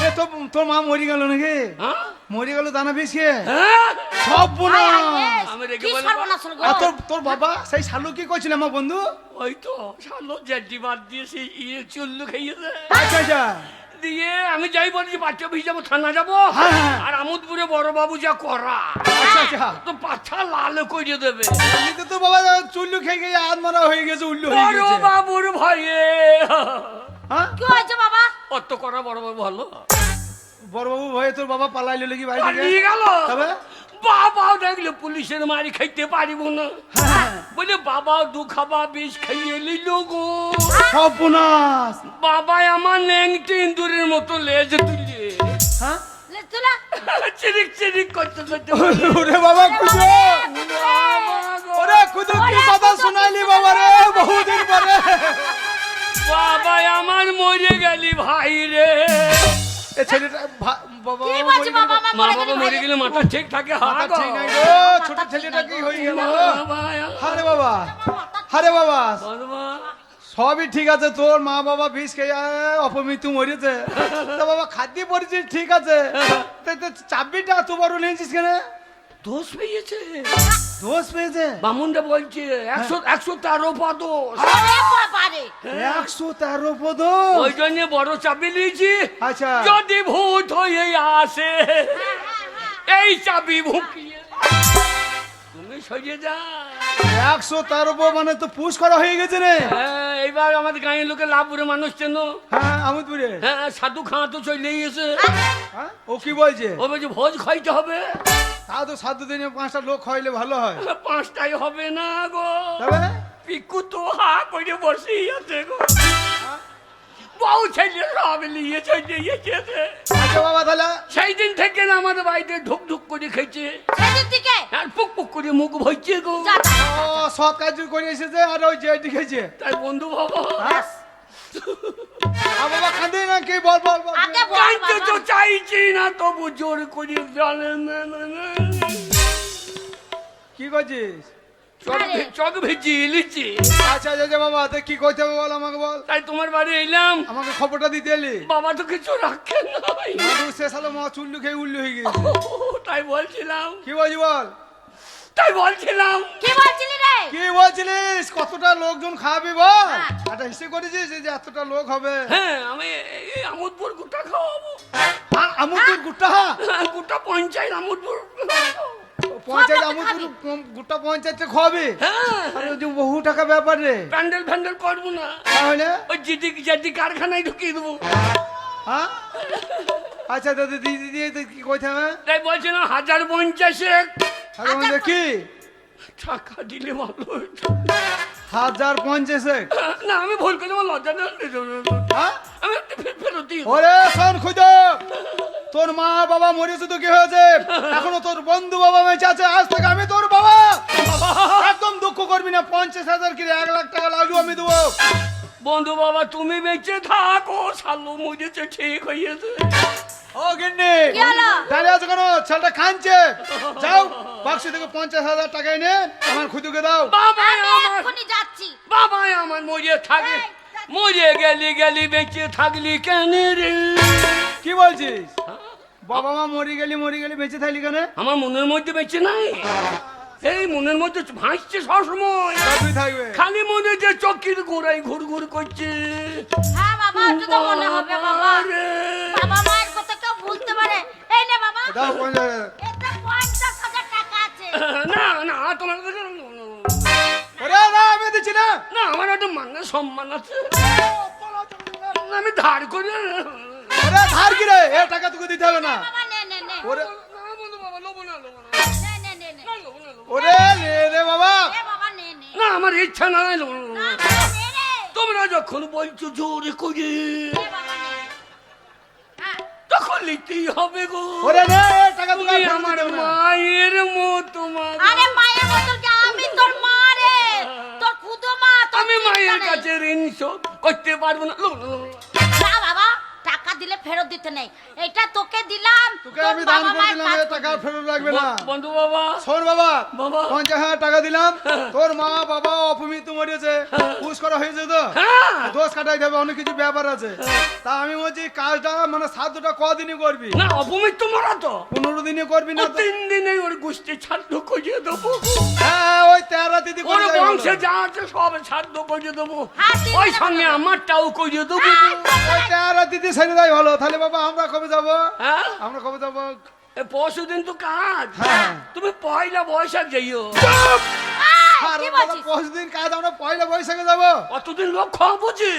এ তোর মা মরে গেল নাকি? হ্যাঁ? মরে গেল দানা বিষে? হ্যাঁ? সর্বনাশ। আমি রেগে কি বললাম, সর্বনাশ হলো গো? আর তোর বাবা সেই শালু কি করছিল আমার বন্ধু? ওই তো শালো জেডি বাদ দিয়ে সেই চুল্লু খেয়েছে। আচ্ছা আচ্ছা। দিয়ে আমি যাই বলছি পার্টি অফিস যাবো, থানা যাবো, হ্যাঁ, হ্যাঁ। আর আমোদপুরে বড় বাবু যা করা, আচ্ছা আচ্ছা। তো পাছা লাল করে দেবে। এমনিতে তো বাবা চুল্লু খেয়ে গিয়ে আত্মারা হয়ে গেছে, উল্লু হয়ে বড় গেছে। বাবুর ভয়ে হ্যাঁ কি হয়েছে বাবা? অত করা বড় বাবু ভালো বড়বাবু ভয়ে তোর বাবা পালাইলো নাকি বাড়ি থেকে? পালিয়ে গেল। তবে? বাবাও দেখলে পুলিশের মারি খাইতে পারিব না, হ্যাঁ। বলে বাবাও দু খাবা বিষ খাইয়ে নিল গো। সর্বনাশ। বাবা আমার ন্যাংটি ইন্দুরের মতো লেজ তুলে হ্যাঁ লে তুলা। চিরিক চিরিক করতে করতে ওরে বাবা খুদো, ওরে খুদো কি কথা শোনাইলি বাবা রে বহুদিন পরে। বাবা আমার মরে গেলি ভাই রে। এ ছেলেটা বাবা কি বলছি বাবা? আমার মা মরে বাবা গেলি মরে ভাই। গেলে মাথা ঠিক থাকে। মাথা ঠিক নাই গো, ছোট ছেলেটা কি হয়ে গেল? আরে বাবা, আরে বাবা, সবই ঠিক আছে, তোর মা বাবা বিষ খেয়ে অপমৃত্যু মরেছে, তা বাবা খাদ্য পড়েছিস ঠিক আছে, চাবিটা এত বড় নিয়েছিস কেন? দোষ পেয়েছে, দোষ পেয়েছে? বামুনটা বলছে 113 পদোষ। ওরে বাবারে। 113 পদ। ওই জন্য বড় চাবি নিয়েছি, আচ্ছা যদি ভূত হয়ে আসে এই চাবি ভুকিয়ে তুমি সরিয়ে যা। 113 মানে তো পুশ করা হয়ে গেছে রে। হ্যাঁ, এইবার আমাদের গাঁয়ের লোকে লাভপুরে মানুষ চেন। হ্যাঁ আমোদপুরে। হ্যাঁ, সাধু খাঁ তো চলেই এসে। হ্যাঁ, ও কি বলছে? ও বলছে ভোজ খাইতে হবে। তা তো 7 দিনে 5টা লোক খাইলে ভালো হয়। 5টাই হবে না গো, তবে পিকু তো হা করে বসেই আছে গো। বউ ছেলে সব নিয়ে চলে গেছে। আচ্ছা বাবা তাহলে সেই দিন থেকে না আমাদের বাড়িতে ঢুক ঢুক করে খেয়েছে, সেদিন থেকে আর পুক পুক করে মুখ ভইছে গো। যা যা। ও সৎ কাজ করে এসেছে আর ওই যে দেখেছে। তাই বন্ধু বাবা আর বাবা কাঁদে না কি? বল বল বল। আগে বল জানতে তো বাবা। চাইছি না, তবু জোর করে জানেন কি করছিস? চক ভেজিয়ে লিছি। আচ্ছা আচ্ছা বাবা তা কি করতে হবে বল আমাকে বল। তাই তোমার বাড়ি এলাম, আমাকে খবরটা দিতে এলি। বাবা তো কিছু রাখে নাই। মাদু শেষ হলো মা চুল্লু খেয়ে উল্লু হয়ে গেছে। তাই বলছিলাম, কি বলছি বল? তাই বলছিলাম কি বলছিলি রে? কি বলছিলিস? কতটা লোকজন খাবি বল? হ্যাঁ। একটা হিসেব করেছিস এই যে এতটা লোক হবে? হ্যাঁ, আমি এই আমোদপুর গোটা খাওয়াবো। আর আমুদপুর গুট্টা গোটা পঞ্চায়েত আমোদপুর। পঞ্চায়েত সব আমুদপুর গুট্টা পঞ্চায়েতে খাওয়াবি? হ্যাঁ, আরে ওই যে বহু টাকা ব্যাপার রে। প্যান্ডেল ফ্যান্ডেল করবো না, তাহলে ওই জিটি জাতি কারখানায় ঢুকিয়ে দেবো। হ্যাঁ আচ্ছা দাদা দিদি দিয়ে কি কইতে হবে তাই বলছি না 1050 কি টাকা দিলে ভালো হতো। 1050 না আমি ভুল করে আমার লজ্জা না হ্যাঁ আমি ফেরত দিই। ওরে শোন খুঁজো তোর মা বাবা মরেছে তো কি হয়েছে এখনো তোর বন্ধু বাবা বেঁচে আছে আজ থেকে আমি তোর বাবা একদম দুঃখ করবি না 50,000 কি 1 লাখ টাকা লাগবে আমি দেবো বন্ধু বাবা তুমি বেঁচে থাকো শালু মুজেছে ঠিক হয়েছে। ও গিন্নি কি হলো? দাঁড়িয়ে আছো কেন ছেলেটা কাঁদছে যাও বাক্স থেকে 50,000 টাকা এনে আমার খুদুকে দাও বাবা আমি আমার এক্ষুনি যাচ্ছি। বাবা আমার মরে থাকে মরে গেলি বেঁচে থাকলি কেন রে? কি বলছিস বাবা মা মরে গেলি বেঁচে থাকলি কেন আমার মনের মধ্যে বেঁচে নাই, এই মনের মধ্যে ভাসছে সবসময়, তুই থাকবে খালি মনে যে চকির গোড়ায় ঘুর ঘুর করছে। হ্যাঁ বাবা একটু তো মনে হবে বাবা। রে। বাবা মায়ের কথা কেউ ভুলতে পারে। এই নে বাবা, দাও 50,000 এতে 50,000 টাকা আছে। না না তোমার কাছে ওরে না আমি দিচ্ছি না না আমার একটা মান সম্মান আছে, আমি ধার করে ওরে ধার কি রে এ টাকা তোকে দিতে হবে না বাবা নে নে নে ওরে না বন্ধু বাবা লোবো না লোবো না নে নে নে নে লোবো না, লোবো না। ওরে রে রে বাবা এ বাবা নে নে না আমার ইচ্ছা নাই লোবো না। না বাবা নে রে তোমরা যখন বলছো জোরে করে এ বাবা নে হ্যাঁ তখন নিতেই হবে গো। ওরে নে এ টাকা তোকে তুমি আর আমার ফেরত দিতে হবে না। মায়ের মতো মা। আরে মায়ের মতন কি আমি তোর মা রে, তোর খুদো মা তোর আমি চিন্তা মায়ের নেই। কাছে ঋণ শোধ করতে পারবো না। লোবো না, লোবো না। না বাবা টাকা দিলে ফেরত দিতে নেই, এটা তোকে দিলাম তোকে তোর আমি দান বাবা করে মায়ের দিলাম কাজ এ টাকা ফেরত লাগবে না বন্ধু বাবা শোন বাবা বাবা। 50,000 টাকা দিলাম তোর মা বাবা অপমৃত্যু মরেছে পুষ করা হয়েছে তো হ্যাঁ দোষ কাটাই দেবে অনেক কিছু ব্যাপার আছে তা আমি বলছি কাজটা মানে 7টা কদিনই করবি না অপমৃত্যু মরা তো 15 দিনে করবি ও না তো 3 দিনে ওর গোষ্ঠী ছাদ্য করিয়ে দেবো। হ্যাঁ ওই 13 দিদি ওর করে যাবে বংশে ভালো। যা আছে সব ছাদ্য করিয়ে দেবো, হ্যাঁ, ঠিক ওই আছে, সঙ্গে বাবা। আমারটাও করিয়ে দেবো। ওই 13 দিদি ছেড়ে দেয় ভালো তাহলে বাবা আমরা কবে যাব হ্যাঁ আমরা কবে যাব পরশু দিন তো কাজ, হ্যাঁ। তুমি পয়লা বৈশাখ যাইও। আর কি আমরা বলছিস? 5 দিন কাজ আমরা পয়লা বৈশাখে যাব কতদিন লোক খাওয়াবো যে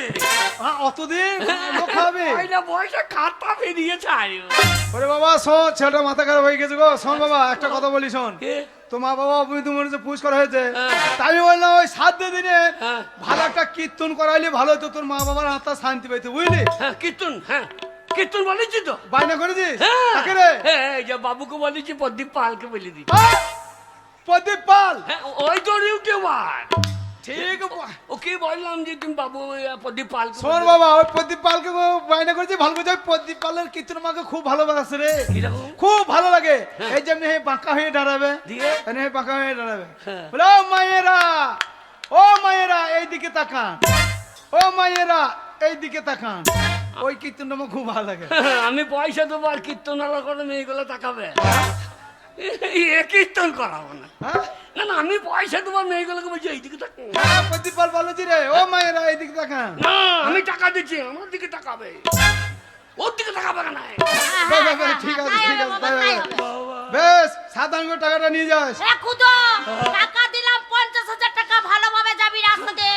অতদিন লোক হবে পয়লা বৈশাখ খাতা ফিরিয়ে চাই। ওরে বাবা শোন ছেলেটা মাথা খারাপ হয়ে গেছে গো শোন বাবা একটা কথা বলি শোন তো মা বাবা অপমৃত্যু মরেছে পুষ করা হয়েছে হ্যাঁ। তাই আমি বললাম ওই 7 দিনে হ্যাঁ। ভালো একটা কীর্তন করাইলে ভালো হতো তোর মা বাবার আত্মা শান্তি পেতে বুঝলি হ্যাঁ কীর্তন, হ্যাঁ কীর্তন বলেছি তো। বায়না করেছিস হ্যাঁ কাকে রে হ্যাঁ, এই যে বাবুকে বলেছি প্রদীপ পালকে বলে দিই। আহ! প্রদীপ পাল হ্যাঁ ওই তো ইউটিউবার, ঠিক ওকে বললাম যে তুমি বাবু প্রদীপ পাল শোন বাবা ওই প্রদীপ পালকে বায়না করেছি ভালো করে প্রদীপ পালের কীর্তন মাকে খুব ভালোবাসে রে কিরকম খুব ভালো লাগে এই যেমনি হে বাঁকা হয়ে দাঁড়াবে দিয়ে? এনে হে বাঁকা হয়ে দাঁড়াবে হ্যাঁ। বলে ও মায়েরা এইদিকে তাকান ও মায়েরা এইদিকে তাকান ওই কীর্তনটা আমার খুব ভালো লাগে আমি পয়সা দেবো আর কীর্তন আলা করে মেয়েগুলো তাকাবে, এ কীর্তন করাবো না। হ্যাঁ না না আমি পয়সা দেবো মেয়েগুলোকে বলছি এইদিকে তাক। হ্যাঁ, প্রদীপ পাল বলেছি রে ও মায়েরা এইদিকে তাকান না আমি টাকা দিচ্ছি আমার দিকে তাকাবে, ওর দিকে তাকাবে না। ঠিক আছে তাই ঠিক হবে আছে বাবা, তাই তাই হবে। হবে। বেশ 57 টাকাটা নিয়ে যাস এ খুদো টাকা দিলাম 50,000 টাকা ভালোভাবে যাবি রাস্তা দিয়ে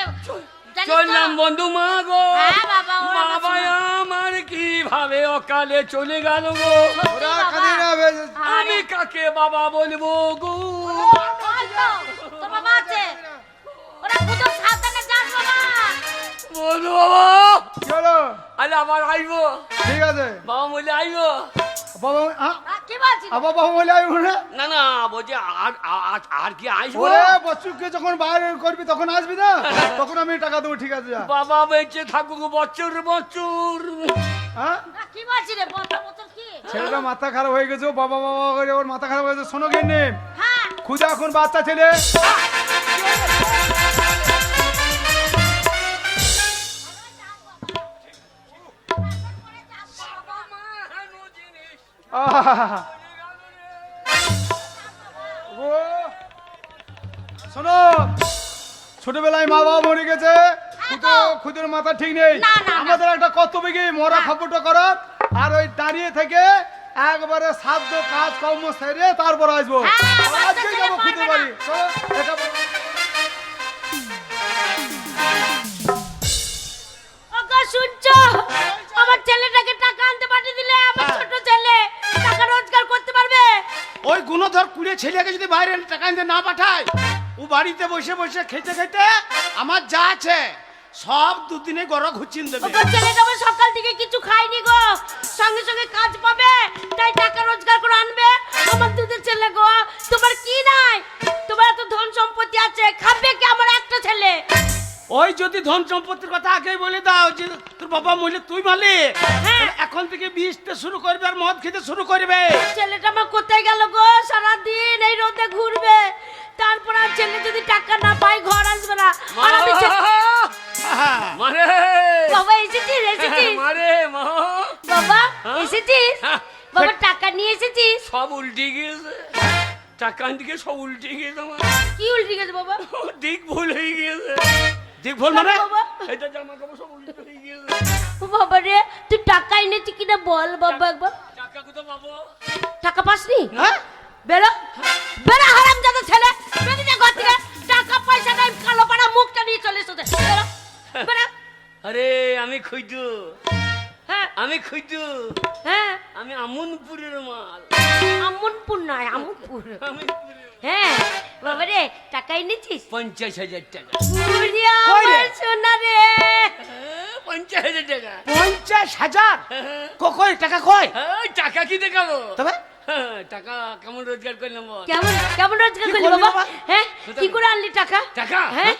জানিস তো? চললাম বন্ধু মা গো, হ্যাঁ বাবা, ওরা আমার বাবা শোনো। আমার কিভাবে অকালে চলে গেল গো, ওরা বাবা। কাঁদিয়ে না বেশ আমি কাকে বাবা বলবো গো। বল তো, তোর বাবা আছে ওরা খুদো সাবধানে যাস বাবা। বন্ধু বাবা কি হলো আরে আবার আইবো, ঠিক আছে বাবা বলে আইবো। বাবা কি বলছিস আবার বাবা বলে আইব না না না বলছি আর কি আসবো। ওরে বচ্চুকে যখন বাইরে করবি তখন আসবি না তখন আমি টাকা দেবো ঠিক আছে যা বাবা বেঁচে থাকুক বছর বছর। হ্যাঁ কি বলছিস রে বছর বছর কি ছেলেটা মাথা খারাপ হয়ে গেছে ও বাবা বাবা করে ওর মাথা খারাপ হয়ে গেছে শোনো গিন্নি হ্যাঁ খুদা এখন বাচ্চা ছেলে আহ! ও শোনো ছোটবেলায় মা বাবা মরে গেছে খুদের মাথা ঠিক নেই না, না, না। আমাদের একটা কর্তব্য কি মরা খবরটা করা আর ওই দাঁড়িয়ে থেকে একবারে সাধ্য কাজ কর্ম সেরে তারপর আসবো হ্যাঁ, বাচ্চা আজকে ছেলে যাবো পারবে খুদে না। বাড়ি চলো, এটা বলো। ওগো শুনছো আমার ছেলেটাকে টাকা আনতে পাঠিয়ে দিলে আমার ছোট গুণধর কুড়ে ছেলেকে যদি বাইরে টাকা নিতে না পাঠায়, ও বাড়িতে বসে বসে খেতে খেতে আমার যা আছে সব দুদিনে গড় ঘুচিন দেবে। ওগো ছেলেটা আমার সকাল থেকে কিছু খায়নি গো, সঙ্গে সঙ্গে কাজ পাবে তাই টাকা রোজগার করে আনবে। আমার দুধের ছেলে গো, তোমার কি নাই? তোমার এত ধন সম্পত্তি আছে, খাবে কি আমার একটা ছেলে? ওই যদি ধন সম্পত্তির কথা আগেই বলে দাও যে তোর বাবা মহিলা তুই মালিক, হ্যাঁ। এখন থেকে বিষতে শুরু করবে আর মদ খেতে শুরু করবে। ছেলেটা আমার কোথায় গেল গো? সারাদিন এই রোদে ঘুরবে, তারপর আর ছেলে যদি টাকা না পায় ঘর আসবে না। আর আমি মারে বাবা এসেছিস, এসেছিস মারে মা বাবা, এসেছিস বাবা, টাকা নিয়ে এসেছিস? সব উল্টে গিয়েছে, টাকা দিকে সব উল্টে গিয়েছে আমার। কি উল্টে গেছে বাবা? দিক ভুল হয়ে গিয়েছে। দেখ বল মানে বাবা, এটা জামা কাপড় সব উল্টে হয়ে গিয়েছে। ও বাবা রে, তুই টাকা এনেছিস কিনা বল বাবা একবার। টাকা কোথায় পাবো? টাকা পাসনি? হ্যাঁ? বেরো বেরো হারামজাদা ছেলে, বেরিয়ে যা ঘর থেকে। টাকা পয়সা নাই, কালো পাড়া মুখটা নিয়ে চলে এসো। বেরো বেরো। আরে আমি খুঁজু, হ্যাঁ আমি খুঁজু, হ্যাঁ, আমি আমনপুরের মাল। আমনপুর নয়, আমনপুর। আমি হ্যাঁ বাবা রে, টাকা এনেছিস? 50,000 টাকা। ওরে কই রে? আমার সোনা রে। 50,000 টাকা। 50,000 কই টাকা কই? হ্যাঁ, টাকা কি দেখাবো? তবে হ্যাঁ, টাকা কেমন রোজগার করলাম বল? কেমন কেমন রোজগার কি করলি করলি বাবা? বাবা? হ্যাঁ, কি করে আনলি টাকা? টাকা? হ্যাঁ,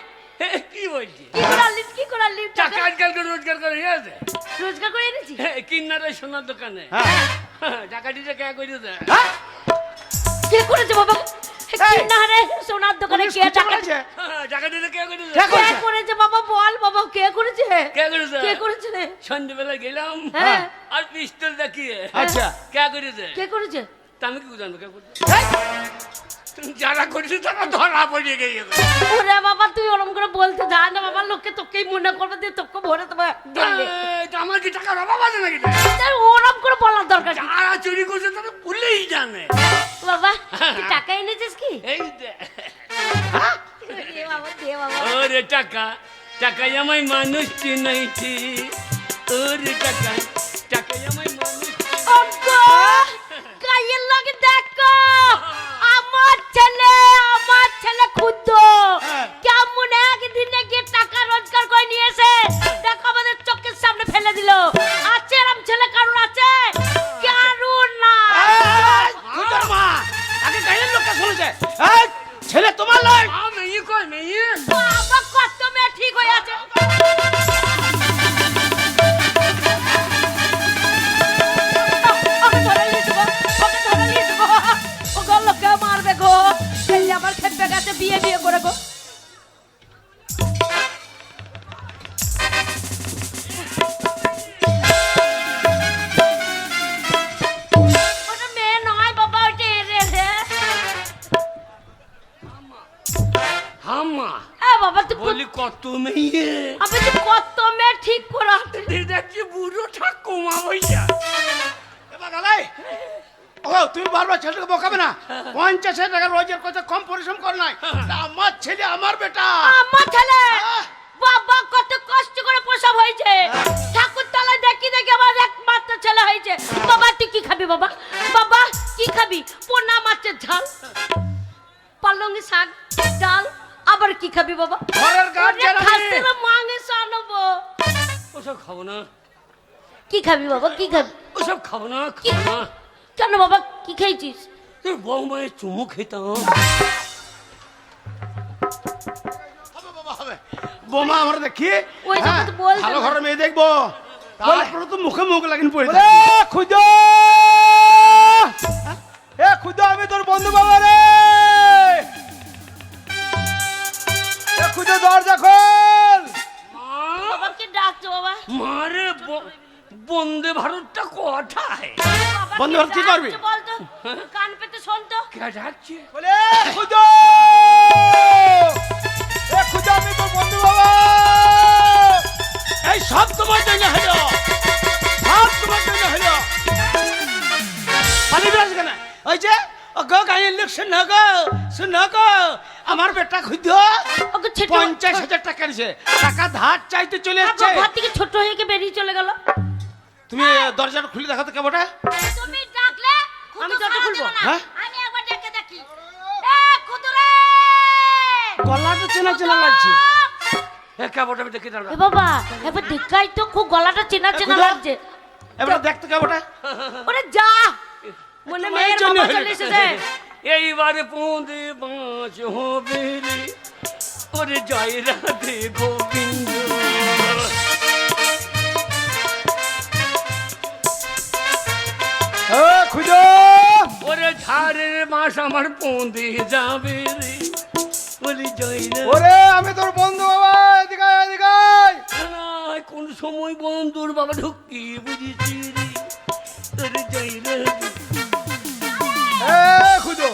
কি বলছি? কি করে আনলি, কি করে আনলি টাকা টাকা? আজকাল করে রোজগার করে ঠিক আছে? রোজগার করে এনেছিস? কিন্নারে সোনার দোকানে হ্যাঁ টাকা দিতে কে করে দেয়? হ্যাঁ? কে করেছে বাবা? কি না রে, সোনার দোকানে পুলিশ কে খুঁজে টাকা বেড়াচ্ছে। টাকা দিতে কে করে কে দেয়? করেছে? কে করেছে বাবা? বল বাবা, কে করেছে? কে করেছে? কে করেছে রে? সন্ধ্যেবেলা গেলাম হ্যাঁ। আর পিস্তল দেখিয়ে আচ্ছা কে করেছে? কে করেছে? তা আমি কি জানবো কে করেছে? যারা করেছে তারা ধরা পড়ে গেছে। ওরে বাবা, তুই ওরম করে বলতে যা না বাবা, লোকে তোকেই মনে করবে দিয়ে তোকে ভরে তোমার দিলে। তা আমার কি টাকার অভাব আছে নাকি? ওরম করে বলার দরকার কি? যারা চুরি করছে তারা ভুলেই জানে। বাবা, তুই টাকা এনেছিস কি? এই দে। দে বাবা, দে বাবা। ওরে টাকা, টাকাই আমায় মানুষ চিনাইছি। ওরে টাকা, টাকাই আমায় মানুষ চিনাইছি। ওগো, গায়ের লাগে দেখো, আমার ছেলে ক্ষুদ্র কেমন একদিনে গিয়ে টাকা রোজগার করে নিয়েছে। দেখো আমাদের চোখের সামনে ফেলে দিল। আছে এরম ছেলে কারুর আছে? কারুর না। এই, খুঁজোর মা আগে গায়ের লোকটা শুনেছে। এই ছেলে তোমার লয়। মেয়ে কই মেয়ে? বাবা, কত মেয়ে ঠিক হয়ে আছে। ওকে ধরে নিয়ে যাবো, ওকে ধরে নিয়ে যাবো। ওগো, লোকে মারবে গো। ছেলে আবার খেপে গেছে বিয়ে বিয়ে করে গো। ওটা মেয়ে নয় বাবা, ওটা এরে রে। হাম্মা বাবা, তুই বলি কত মেয়ে? আমি তো কত মেয়ে ঠিক করে আছে। দেখছি বুড়ো ঠাকুমা বইয়া। এবার দাদাই ও তুমি বারবার ছেলেকে বকাবে না। 50,000 টাকা রোজের কথা কম পরিশ্রম কর নাই। তা আমার ছেলে আমার বেটা। আমার ছেলে বাবা কত কষ্ট করে প্রসব হয়েছে। ঠাকুর তলায় দেখি দেখি আমার একমাত্র ছেলে হয়েছে। বাবা, তুই কি খাবি বাবা? বাবা, কি খাবি? পোনা মাছের ঝাল, পালঙ্গি শাক, ডাল, আবার কি খাবি বাবা? ঘরের গাছ জ্বালানি। খাসি না মাংস আনবো? ওসব খাবো না, কি খাবি বাবা, কি খাবি? ওসব খাবো না, কি? খাবো না। কেন বাবা, কি খেয়েছিস? তোর বৌমায়ের চুমু খেতাম। হবে বাবা হবে। বোমা আমরা দেখি। ওই জন্য তো বলতে ভালো না। ঘরের মেয়ে দেখবো। তারপরে তো মুখে মুখ লাগিন পড়ে ওরে খুদো, এ খুদো, আমি তোর বন্ধু বাবা রে। এ খুদো, দরজা খোল। বাবা, কি ডাকছো বাবা? মারে বন্দে ভারতটা কোথায়? বাবা, বন্ধু বাবা, কি করবি? ডাকছো বল তো? কান পেতে শোন তো। কে ডাকছে? বলে খুদো, এ খুদো, আমি তোর বন্ধু বাবা। এই সব তোমার জন্য হলো, সব তোমার জন্য হলো। পানি বিরাজ কেন? ওই যে ও গো গায়ের লোক শুনো গো, আমার বেটা খুঁজো ওকে ছেটে 50,000 টাকা দিছে। টাকা ধার চাইতে চলে বাবা, যাচ্ছে। ঘর থেকে ছোট হয়ে গিয়ে বেরিয়ে চলে গেল। তুমি দরজাটা খুলে দেখো তো কেমনটা। তুমি ডাকলে আমি দরজা খুলবো। হ্যাঁ? আমি একবার ডেকে গলাটা চেনা চেনা লাগছে। কেবটা দেখে দাঁড়া। এ বাবা এবার দেখাই তো খুব গলাটা চেনা চেনা খুদা। লাগছে। এবার দেখতে কেমনটা? ওরে যা মনে মেয়ের বাবা চলে এসেছে। এইবারে পোঁদে বাঁচ হবে রে, ওরে জয় রাধে গোবিন্দ। খুঁজো ওরে ঝাড়ের মাস আমার পোঁদে যাবে রে, ওরে জয় রাধে। ওরে আমি তোর বন্ধু বাবা, এদিকে আয়, এদিকে আয়। না, কোন সময় বন্ধুর বাবা ঢুকি বুঝেছি রে, ওরে জয় রাধে। খুঁজো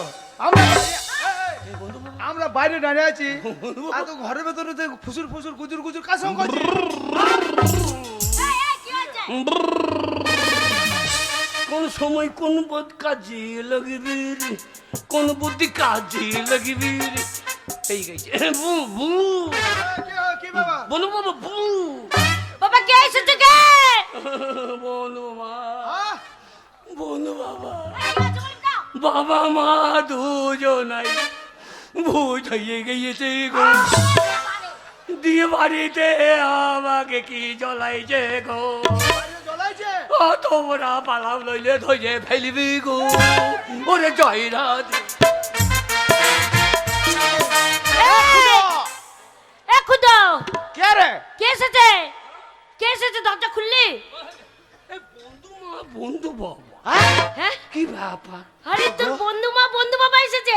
আমরা বাইরে দাঁড়িয়ে আছি আর তো ঘরের ভেতরে ফুসুর ফুসুর গুজুর গুজুর কার সঙ্গে করছিস? কোন সময় কোন বোধ কাজে লাগবে রে, কোন বুদ্ধি কাজে লাগবে রে। এই গেছে বু বু কি বাবা? বনু বাবা বু বাবা কে এসেছে কে? বনু মা হ্যাঁ? বনু বাবা, বাবা মা দুজনাই ভূত হয়ে গিয়েছে গো, দিয়ে বাড়িতে আমাকে কি জ্বলাইছে গো। বাইরে জ্বলাইছে? ও তোমরা পালাম লইলে ধরে ফেলবি গো, ওরে জয় রাধে। এ খুদো কে রে? কে এসেছে? কে এসেছে? দরজা খুললি? বন্ধু মা বন্ধু বাবা, হ্যাঁ কি ব্যাপার? আরে তোর বন্ধু মা বন্ধু বাবা এসেছে।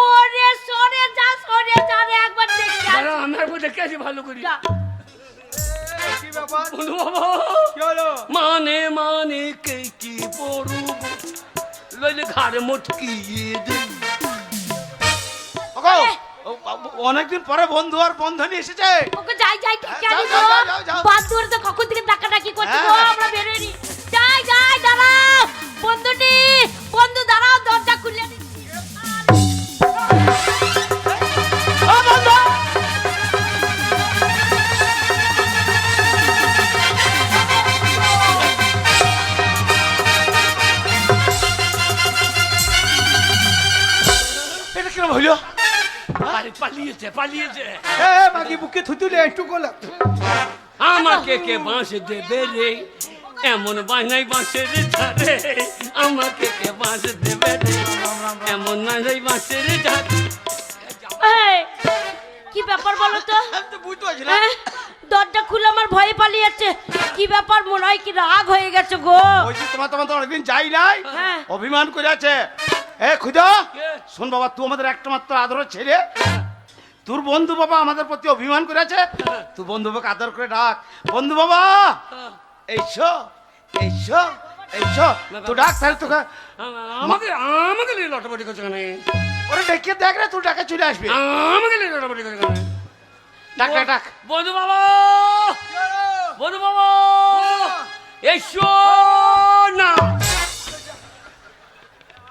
ওরে সরে যা রে একবার দেখি দাঁড়া, আমি একবার দেখে আসি ভালো করি। কি ব্যাপার? বন্ধু বাবা, কি হলো? মানে মানে কে কি পড়ব, লইলে ঘর মটকিয়ে দে। ওগো, অনেকদিন পরে বন্ধু আর বন্ধনী এসেছে। ওকে যাই ঠিক যাও, আনি যাও, গো। যাও, যাও, যাও। বাদ দূরে তো কখন থেকে ডাকাডাকি করছি গো, হ্যাঁ। আমরা বেরোই নি। যাই দাঁড়াও বন্ধুটি, বন্ধু দাঁড়াও দরজা খুলে দিচ্ছি। ও বন্ধু, এটা কিরম হইলো? আরে পালিয়েছে পালিয়েছে। বাকি বুকে থুতুলে একটু গোলা। আমাকে কে বাঁশ দেবে রে, এমন বাঁশনাই বাঁশের ধারে, আমাকে কে বাঁশ দেবে রে, এমন বাঁশনাই বাঁশের ধারে। এই, কি ব্যাপার বলো তো? আমি তো বুঝতে পারছি না। হ্যাঁ? দরজা খুলে আমার ভয়ে পালিয়ে যাচ্ছে। কি ব্যাপার? মনে হয় কি রাগ হয়ে গেছে গো। ওই যে তোমার তো অনেকদিন যাই নাই, হ্যাঁ। অভিমান করে আছে। এ খুদা, কে? শোন বাবা, তুই আমাদের একটা মাত্র আদরের ছেলে, তোর বন্ধু বাবা আমাদের প্রতি অভিমান করে আছে, তুই বন্ধু বাবাকে আদর করে ডাক। বন্ধু বাবা এইসো এইসো এইসো, তুই ডাক, তাহলে তোকে আমাকে আমাকে নিয়ে লটাপটি করছে কেন? ওরে ডেকে দেখ রে, তুই ডাকে চলে আসবি। আমাকে নিয়ে লটাপটি করছে কেন? ডাক ডাক ডাক। বন্ধু বাবা, বন্ধু বাবা, এসো না।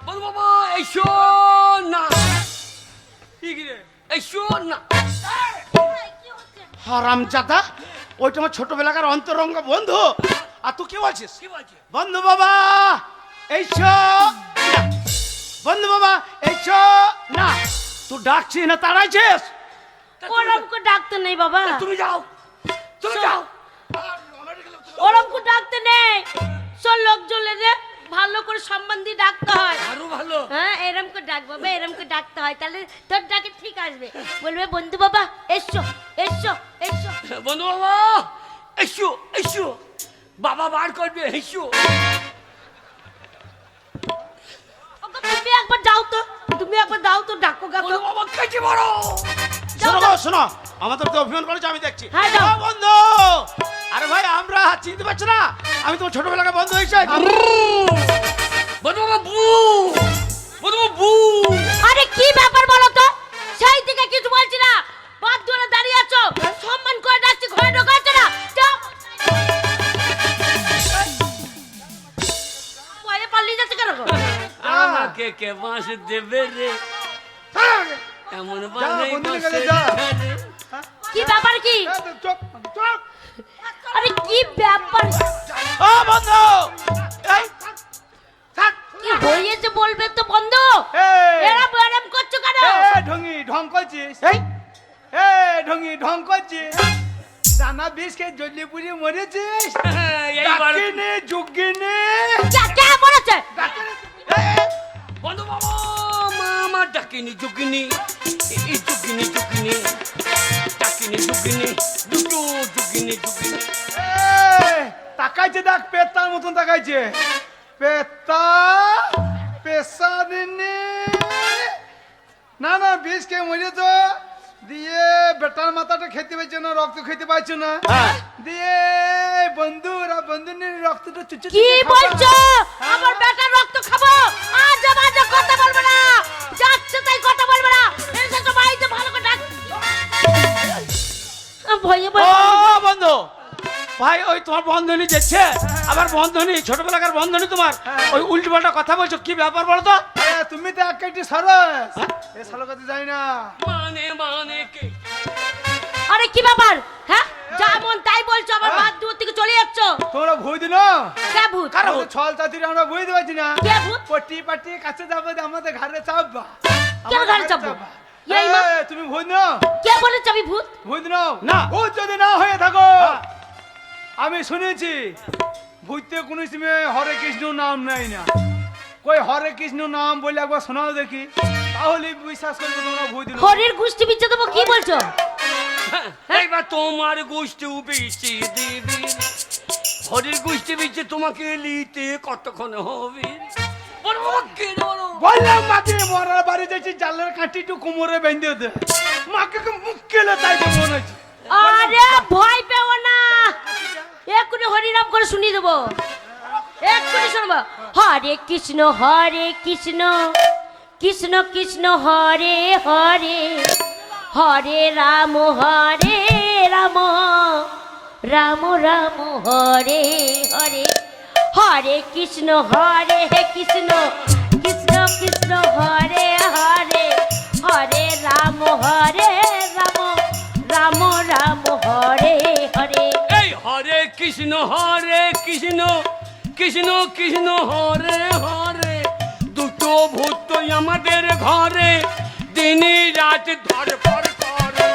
বন্ধু বাবা এসো না, এসো না। হারামজাদা, ওইটা আমার ছোটবেলাকার অন্তরঙ্গ বন্ধু, আর তুই কি বলছিস? কি বলছে? বন্ধু বাবা এইসো, বন্ধু বাবা এইসো না, তুই ডাকছিস না তাড়াইছিস? ওরমকে ডাকতে নেই বাবা, তুমি যাও, তুমি যাও। ওরমকে ডাকতে নেই। সব লোক জ্বলে রে, ভালো করে সম্মান দিয়ে ডাকতে হয়। আরো ভালো। হ্যাঁ এরম করে ডাক বাবা, এরম করে ডাকতে হয়, তাহলে তোর ডাকে ঠিক আসবে। বলবে বন্ধু বাবা এসো এসো এসো। বন্ধু বাবা এসো এসো, বাবা বার করবে, এসো। ওকে তুমি একবার যাও তো, তুমি একবার দাও তো, ডাকো গাকো। বন্ধু বাবা কাছে বড়। শোনো গো, শোনো, আমাদের তো অভিমান করেছে, আমি দেখছি। হ্যাঁ, যাও। ও বন্ধু, আরে ভাই আমরা চিনতে পারছো না, আমি তোমার ছোটবেলাকার বন্ধু হয়েছি। বন্ধু বাবা বু, বন্ধু বাবা বু। আরে কি ব্যাপার বলো তো? সেই থেকে কিছু বলছি না, বাদ ধরে দাঁড়িয়ে আছো, সম্মান করে ডাকছি, ঘরে ঢোকাচ্ছ না। যাও, ভয়ে পালিয়ে যাচ্ছে কেন গো? আমাকে কে বাঁশ দেবে রে, এমন বাঁধে বন্ধুদের কাছে বাঁশের যা। ধারে। কি ব্যাপার কি? চুপ চুপ। আরে কি ব্যাপার? ও বন্ধু, এই থাক। কি হয়েছে বলবে তো বন্ধু? এই। এরা ব্যায়াম করছো কেন? ঢঙ্গি ঢং করছিস এই এ ঢঙ্গি ঢং করছিস দানা বিষ খেয়ে জল্লি পুড়িয়ে মরেছিস এইবার ডাকিনি যুগিনি কে বলেছে? বন্ধু বাবা মা আমার ডাকিনি জুকিনি এই জুকিনি জুকিনি ডাকিনি জুকিনি দুটো জুকিনি জুকিনি তাকাইছে দেখ পেতার মতন তাকাইছে পেতা পেশাদিনি না না বিষ খেয়ে মরে তো দিয়ে বেটার মাথাটা খেতে পাইছে না রক্ত খেতে পাইছে না দিয়ে বন্ধুরা বন্ধুনির রক্তটা চুচে কি বলছো? আমার বেটার রক্ত খাবো? আজ বাজে কথা বলবে না, যাচ্ছে তাই কথা বলবে না। এসে তো বাড়িতে ভালো করে ডাক। ভয়ে ও ভয়ে বন্ধু ভাই ওই তোমার বন্ধনী যাচ্ছে আবার বন্ধনী ছোটবেলাকার বন্ধনী তোমার ওই উল্টো পাল্টা কথা বলছো কি ব্যাপার বলো তো তুমি তো এক একটি সরস এ সালো কথা যাই না মানে মানে কে আরে কি ব্যাপার? হ্যাঁ যেমন তাই বলছো, আমার বাদ দূর থেকে চলে যাচ্ছ। তোমরা ভুই দিন কে ভূত? কারো ছল চাতুরি আমরা বুঝতে পারছি না কে ভূত? পটি পাটি কাছে যাবো আমাদের ঘরে চাপবা কেন ঘরে চাপবো? এই মা, তুমি ভুই দিন কে বলেছে আমি ভূত? ভুই দিন না। ভূত যদি না হয়ে থাকো আমি শুনেছি ভূতে কোনো সময় হরে কৃষ্ণ নাম নেই না কই হরে কৃষ্ণ নাম বলে একবার শোনাও দেখি তাহলে বিশ্বাস করবে তোমরা ভুই দিন হরির গোষ্ঠী বিচ্ছে দেবো, কি বলছো? এইবার তোমার গোষ্ঠী বেশি দেবী হরির গোষ্ঠী বেঁচে তোমাকে নিতে কতক্ষণ হবে বলো বাবা, কে রে বলো? বললাম মাকে মরার বাড়ি যাচ্ছি জালের কাঠিটু কোমরে বেঁধে দে মাকে মুখ কেলে তাই তো মনে হচ্ছে আরে ভয় পেও না, এক্ষুনি হরিনাম করে শুনিয়ে দেবো, এক্ষুনি শুনবো। হরে কৃষ্ণ কৃষ্ণ কৃষ্ণ হরে হরে হরে রাম রাম রাম হরে হরে হরে কৃষ্ণ কৃষ্ণ কৃষ্ণ হরে হরে হরে রাম রাম রাম হরে হরে। এই হরে কৃষ্ণ কৃষ্ণ কৃষ্ণ হরে হরে দুটো ভূত আমাদের ঘরে দিনে রাত ধরপড় করে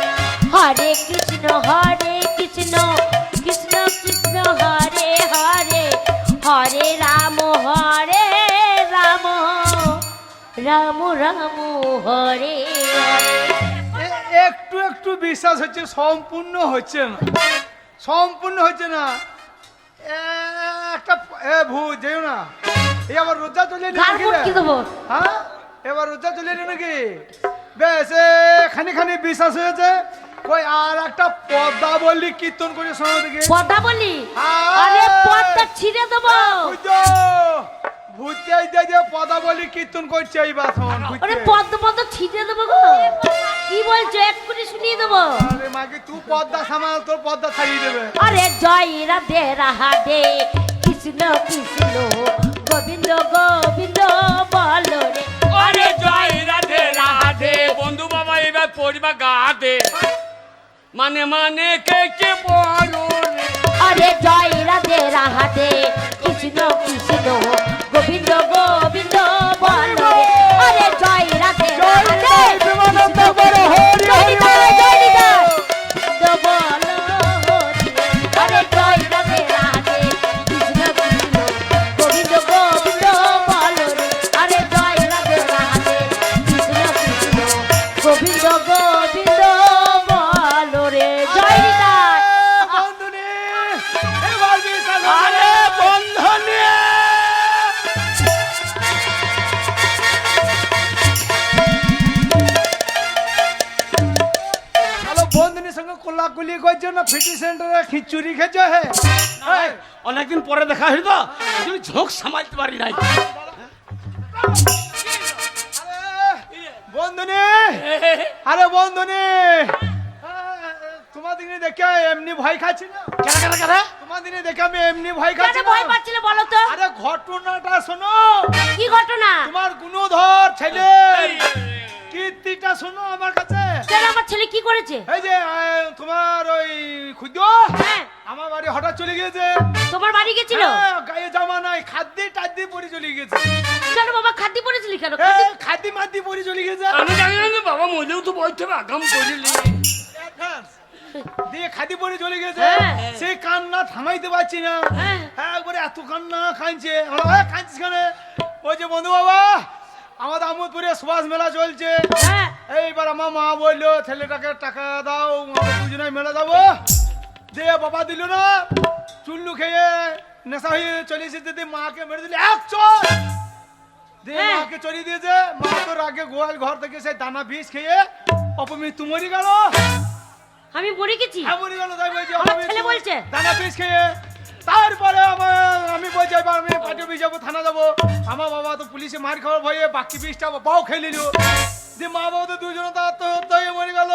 হরে কৃষ্ণ কৃষ্ণ কৃষ্ণ হরে হরে হরে রাম রাম রাম হরে হরে। একটু একটু বিশ্বাস হচ্ছে সম্পূর্ণ হচ্ছে না একটা ভূত যেও না এই আবার রোজা চলে এলি গান নাকি মুটকি রে? দেবো। হ্যাঁ এবার রোজা চলে এলি নাকি বেশ খানি খানি বিশ্বাস হয়েছে কই আর একটা পদ্মা বললি কীর্তন করে শোনাও দেখি পদ্মা বলি? হ্যাঁ। আরে পদ্মা ছিঁড়ে দেবো। ভূতে যে পদা বলি কীর্তন করছে এই বাসন আরে পদ্ম ছিঁড়ে দেবো গো। কি বলছো? এক্ষুনি শুনিয়ে দেবো। আরে মাকে তুই পদ্মা সামাল তোর পদ্মা ছাড়িয়ে দেবে আরে জয় রাধে রাধে কৃষ্ণ গোবিন্দ গোবিন্দ বলো রে। আরে জয় রাধে রাধে বন্ধু বাবা এবার পড়বা গাতে মানে মানে কে বলো রে আরে জয় রাধে রাধে কৃষ্ণ গোবিন্দ গোবিন্দ বলো রে। আরে জয় রাধে রাধে কৃষ্ণ বলো হরি হরি জয় নিতাই বলো হরি। আরে জয় রাধে রাধে কৃষ্ণ গোবিন্দ গোবিন্দ বলো রে। আরে জয় রাধে রাধে কৃষ্ণ গোবিন্দ গোবিন্দ বলো রে। জয় নিতাই। বন্ধুনি এবার বিশ্বাস আরে বন্ধনী হ্যালো বন্ধুনির সঙ্গে কোলাকুলি করছো না ফিটি সেন্টারে খিচুড়ি খেয়েছো হে অনেকদিন পরে দেখা হইল তো তুমি ঝোঁক সামালতে পারি নাই বন্ধুনি আরে বন্ধুনি তোমার দিনে দেখে এমনি ভয় খাচ্ছি না কেন তোমার দিনে দেখে আমি এমনি ভয় কেন খাচ্ছি ভয় না পাচ্ছিলে বলো তো? আরে ঘটনাটা শোনো কি ঘটনা? তোমার গুণধর ছেলে কীর্তিটা শোনো আমার কাছে। কেন আমার ছেলে কি করেছে? এই যে তোমার ওই খুদ্দ হ্যাঁ আমার বাড়ি হঠাৎ চলে গিয়েছে। তোমার বাড়ি গেছিল? হ্যাঁ, গায়ে জামা নাই, খাদ্যে টাদ্যে পরে চলে গেছে। কেন বাবা খাদ্য পড়েছিলি কেন? খাদ্যি মাদ্যি পরে চলে গেছে। আমি জানি না যে বাবা মরেও তো বলতে হবে আগাম করিলি। দিয়ে খাদি পরে চলে গেছে। হ্যাঁ। সেই কান্না থামাইতে পারছি না। হ্যাঁ। হ্যাঁ, একবারে এত কান্না কাঁদছে। কাঁদছিস কেন? ওই যে বন্ধু বাবা, আমাদের আমোদপুরে সুভাষ মেলা চলছে। হ্যাঁ এইবার আমার মা বললো ছেলেটাকে টাকা দাও, আমরা দুজনে মেলা যাবো। দিয়ে বাবা দিল না, চুল্লু খেয়ে নেশা হয়ে চলে এসেছে। দিয়ে মাকে মেরে দিলে এক চোর। দিয়ে হ্যাঁ। মাকে চড়িয়ে দিয়েছে। মা তো রাগে গোয়াল ঘর থেকে সেই দানা বিষ খেয়ে অপমৃত্যু মরে গেল। আমি মরে গেছি? হ্যাঁ, মরে গেল। তাই বলছি আমার ছেলে বলছে? দানা বিষ খেয়ে। তারপরে আমি বলছি এবার আমি পার্টি অফিস যাবো, থানা যাবো। আমার বাবা তো পুলিশে মার খাওয়ার ভয়ে বাকি বিষটা বাবাও খেয়ে নিল। যে মা বাবা তো দুজনে তো আত্মহত্যা হয়ে মরে গেল।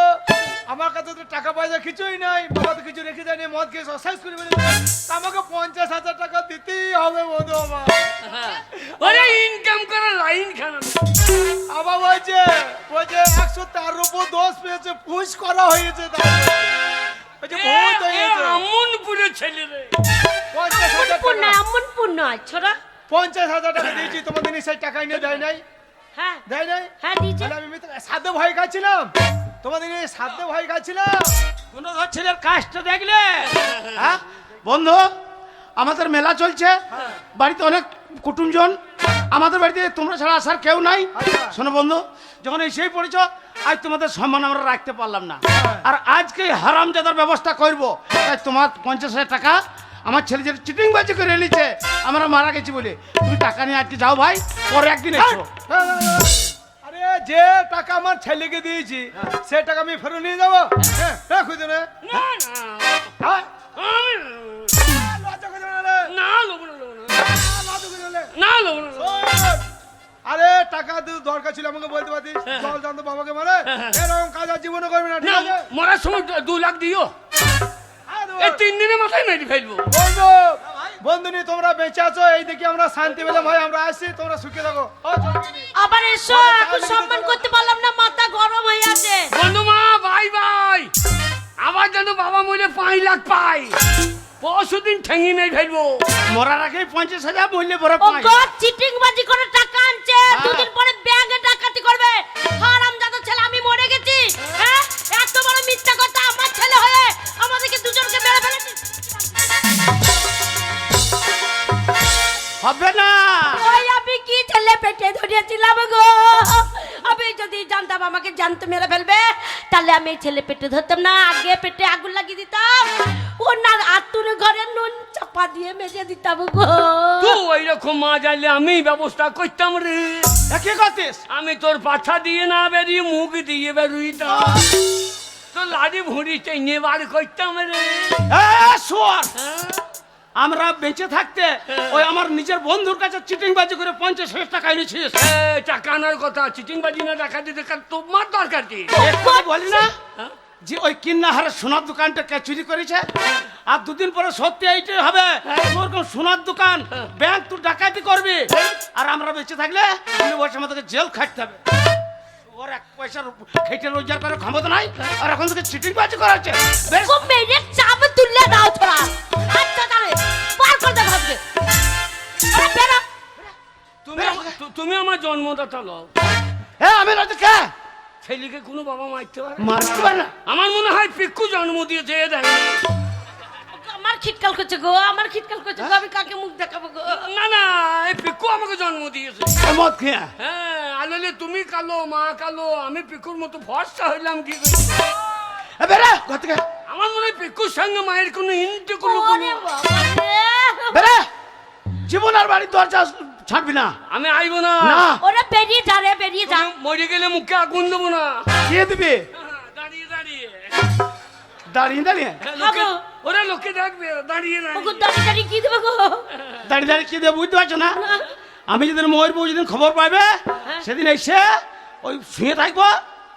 আমার কাছে তো টাকা পয়সা কিছুই নাই, বাবা তো কিছু রেখে যায়নি, মদ খেয়ে শেষ করে ফেলেছে। আমাকে 50,000 টাকা দিতেই হবে বন্ধু বাবা। ওরে ইনকাম করার লাইন খানা। আবার বলছে 113 দোষ পেয়েছে, পুশ করা হয়েছে। বলছে বহুত হয়েছে। আমনপুরে ছেলে রে। 50,000 আমনপুর টাকা। নয়, আমনপুর নয় ছোড়া। 50,000 টাকা দিয়েছি তোমাদের সেই টাকা এনে দেয় নাই। হ্যাঁ দেয় নাই। হ্যাঁ দিয়েছে। তাহলে আমি সাধ্যে ভয় খাচ্ছিলাম, তোমাদের সাধ্যে ভয় খাচ্ছিলাম। কোন ছেলের কাজটা দেখলে? হ্যাঁ বন্ধু, আমাদের মেলা চলছে, বাড়িতে অনেক কুটুমজন, আমাদের বাড়িতে তোমরা ছাড়া আসার কেউ নাই। আচ্ছা। শোনো বন্ধু, যখন এসেই পড়েছ, আজ তোমাদের সম্মান আমরা রাখতে পারলাম না। আর আজকে হারামজাদার ব্যবস্থা করব। তাই তোমার 50,000 টাকা আমার ছেলে যে চিটিং বাজি করে এনেছে, আমরা মারা গেছি বলে, তুমি টাকা নিয়ে আজকে যাও ভাই, পরে একদিন এসো। আরে যে টাকা আমার ছেলেকে দিয়েছি সে টাকা আমি ফেরত নিয়ে যাবো? হ্যাঁ, খুঁজে নে। না না হ্যাঁ? আমি লজ্জা করে না রে। না লোবো না, লোবো না। লজ্জা করে না রে। না লোবো না, লোবো না। শোন, আরে টাকা দরকার ছিল আমাকে বলতে পারতিস। জল জানতো বাবাকে মারে, এরকম কাজ আর জীবনে করবি না, ঠিক না, আছে? মরার সময় 2 লাখ দিও। হ্যাঁ, দেবো। এই 3 দিনের মাথায় মেরে ফেলবো। বন্ধু, বন্ধুনি তোমরা বেঁচে আছো, এই দেখি আমরা শান্তি পেলাম ভাই। আমরা আসছি, তোমরা সুখে থাকো। ও, চলো। আবার এসো, এখন সম্মান করতে পারলাম না, মাথা গরম হয়ে আছে। বন্ধু মা, বাই বাই। আবার যেন বাবা মরে 5 লাখ পাই, পরশুদিন ঠেঙি মেরে ফেলবো। মরার আগে 50,000 মূল্যে বড় ও পাই। গড, চিটিং বাজি করে টাকা আনছে, দুদিন পরে ব্যাংকে ডাকাতি করবে। হারামজাদা ছেলে, আমি মরে গেছি। হ্যাঁ, এত বড় মিথ্যা কথা আমার ছেলে হয়ে আমাদেরকে দুজনকে মেরে ফেলেছে। হবে না। ওই আমি কি ছেলে পেটে ধরেছিলাম গো। আমি যদি জানতাম আমাকে জানতে মেরে ফেলবে, তাহলে আমি এই ছেলে পেটে ধরতাম না, আগে পেটে আগুন লাগিয়ে দিতাম, ওনার আতুর ঘরে নুন চাপা দিয়ে মেজে দিতাম গো। তুই ওইরকম মা যাইলে আমি ব্যবস্থা করতাম রে। কি করতিস? আমি তোর পাছা দিয়ে না বেরিয়ে মুখ দিয়ে বেরুইতাম, তোর লাড়ি ভুঁড়ি টেনে বার করতাম রে। শুয়ার, হ্যাঁ? আমরা বেঁচে থাকতে ওই আমার নিজের বন্ধুর কাছে চিটিং বাজি করে 50,000 টাকা এনেছিস। টাকা আনার কথা, চিটিং বাজি না টাকা দিতে তোমার দরকার কি? এক্ষুনি বলি না হ্যাঁ? যে ওই কিন্নাহারের সোনার দোকানটা কে চুরি করেছে? আর 2 দিন পরে সত্যি এইটাই হবে, তোর কোন সোনার দোকান, ব্যাংক তুই ডাকাতি করবি। আর আমরা বেঁচে থাকলে 2 বছর আমাদেরকে জেল খাটতে হবে। ওর 1 পয়সার খেটে রোজগার করার ক্ষমতা নাই, আর এখন থেকে চিটিং বাজি করাচ্ছে। বেশ, ও মেরে চাপ তুললে দাও ছোড়া। আচ্ছা তাহলে পার করতে ভাবছে। আরে বেরা, তুমি আমার জন্মদাতা লও। হ্যাঁ আমি নয়তো কে ছেলেকে কোনো বাবা মারতে পারে? মারতে পারে না। আমার মনে হয় পিক্কু জন্ম দিয়েছে, এ দেয়। আমার খিটকাল করছে গো, আমার খিটকাল করছে গো, আমি কাকে মুখ দেখাবো গো? না না, এই পিক্কু আমাকে জন্ম দিয়েছে। মদ খেয়ে হ্যাঁ, আলোলে তুমি কালো, মা কালো, আমি পিকুর মতো ফর্সা হইলাম কি করে? বেড়ে ঘর থেকে আমার মনে হয় পিকুর সঙ্গে মায়ের কোনো ইন্টে কোনো ওরে বাবা রে। বেড়ে, জীবন আর বাড়ির দরজা ছাড়বি না। আমি আইব না। না ওরে বেরিয়ে যা রে, বেরিয়ে যা। তুমি মরে গেলে মুখে আগুন দেবো না। দিয়ে দিবি দাঁড়িয়ে দাঁড়িয়ে দাঁড়িয়ে দাঁড়িয়ে লোকে, ওরা লোকে দেখবে দাঁড়িয়ে ওগো দাঁড়িয়ে। দাঁড়িয়ে দাঁড়িয়ে কি দেবো গো? দাঁড়িয়ে দাঁড়িয়ে কি দেবে বুঝতে পারছো না? আমি যেদিন ময়ের বউ যেদিন খবর পাবে সেদিন এসে ওই শুয়ে থাকবো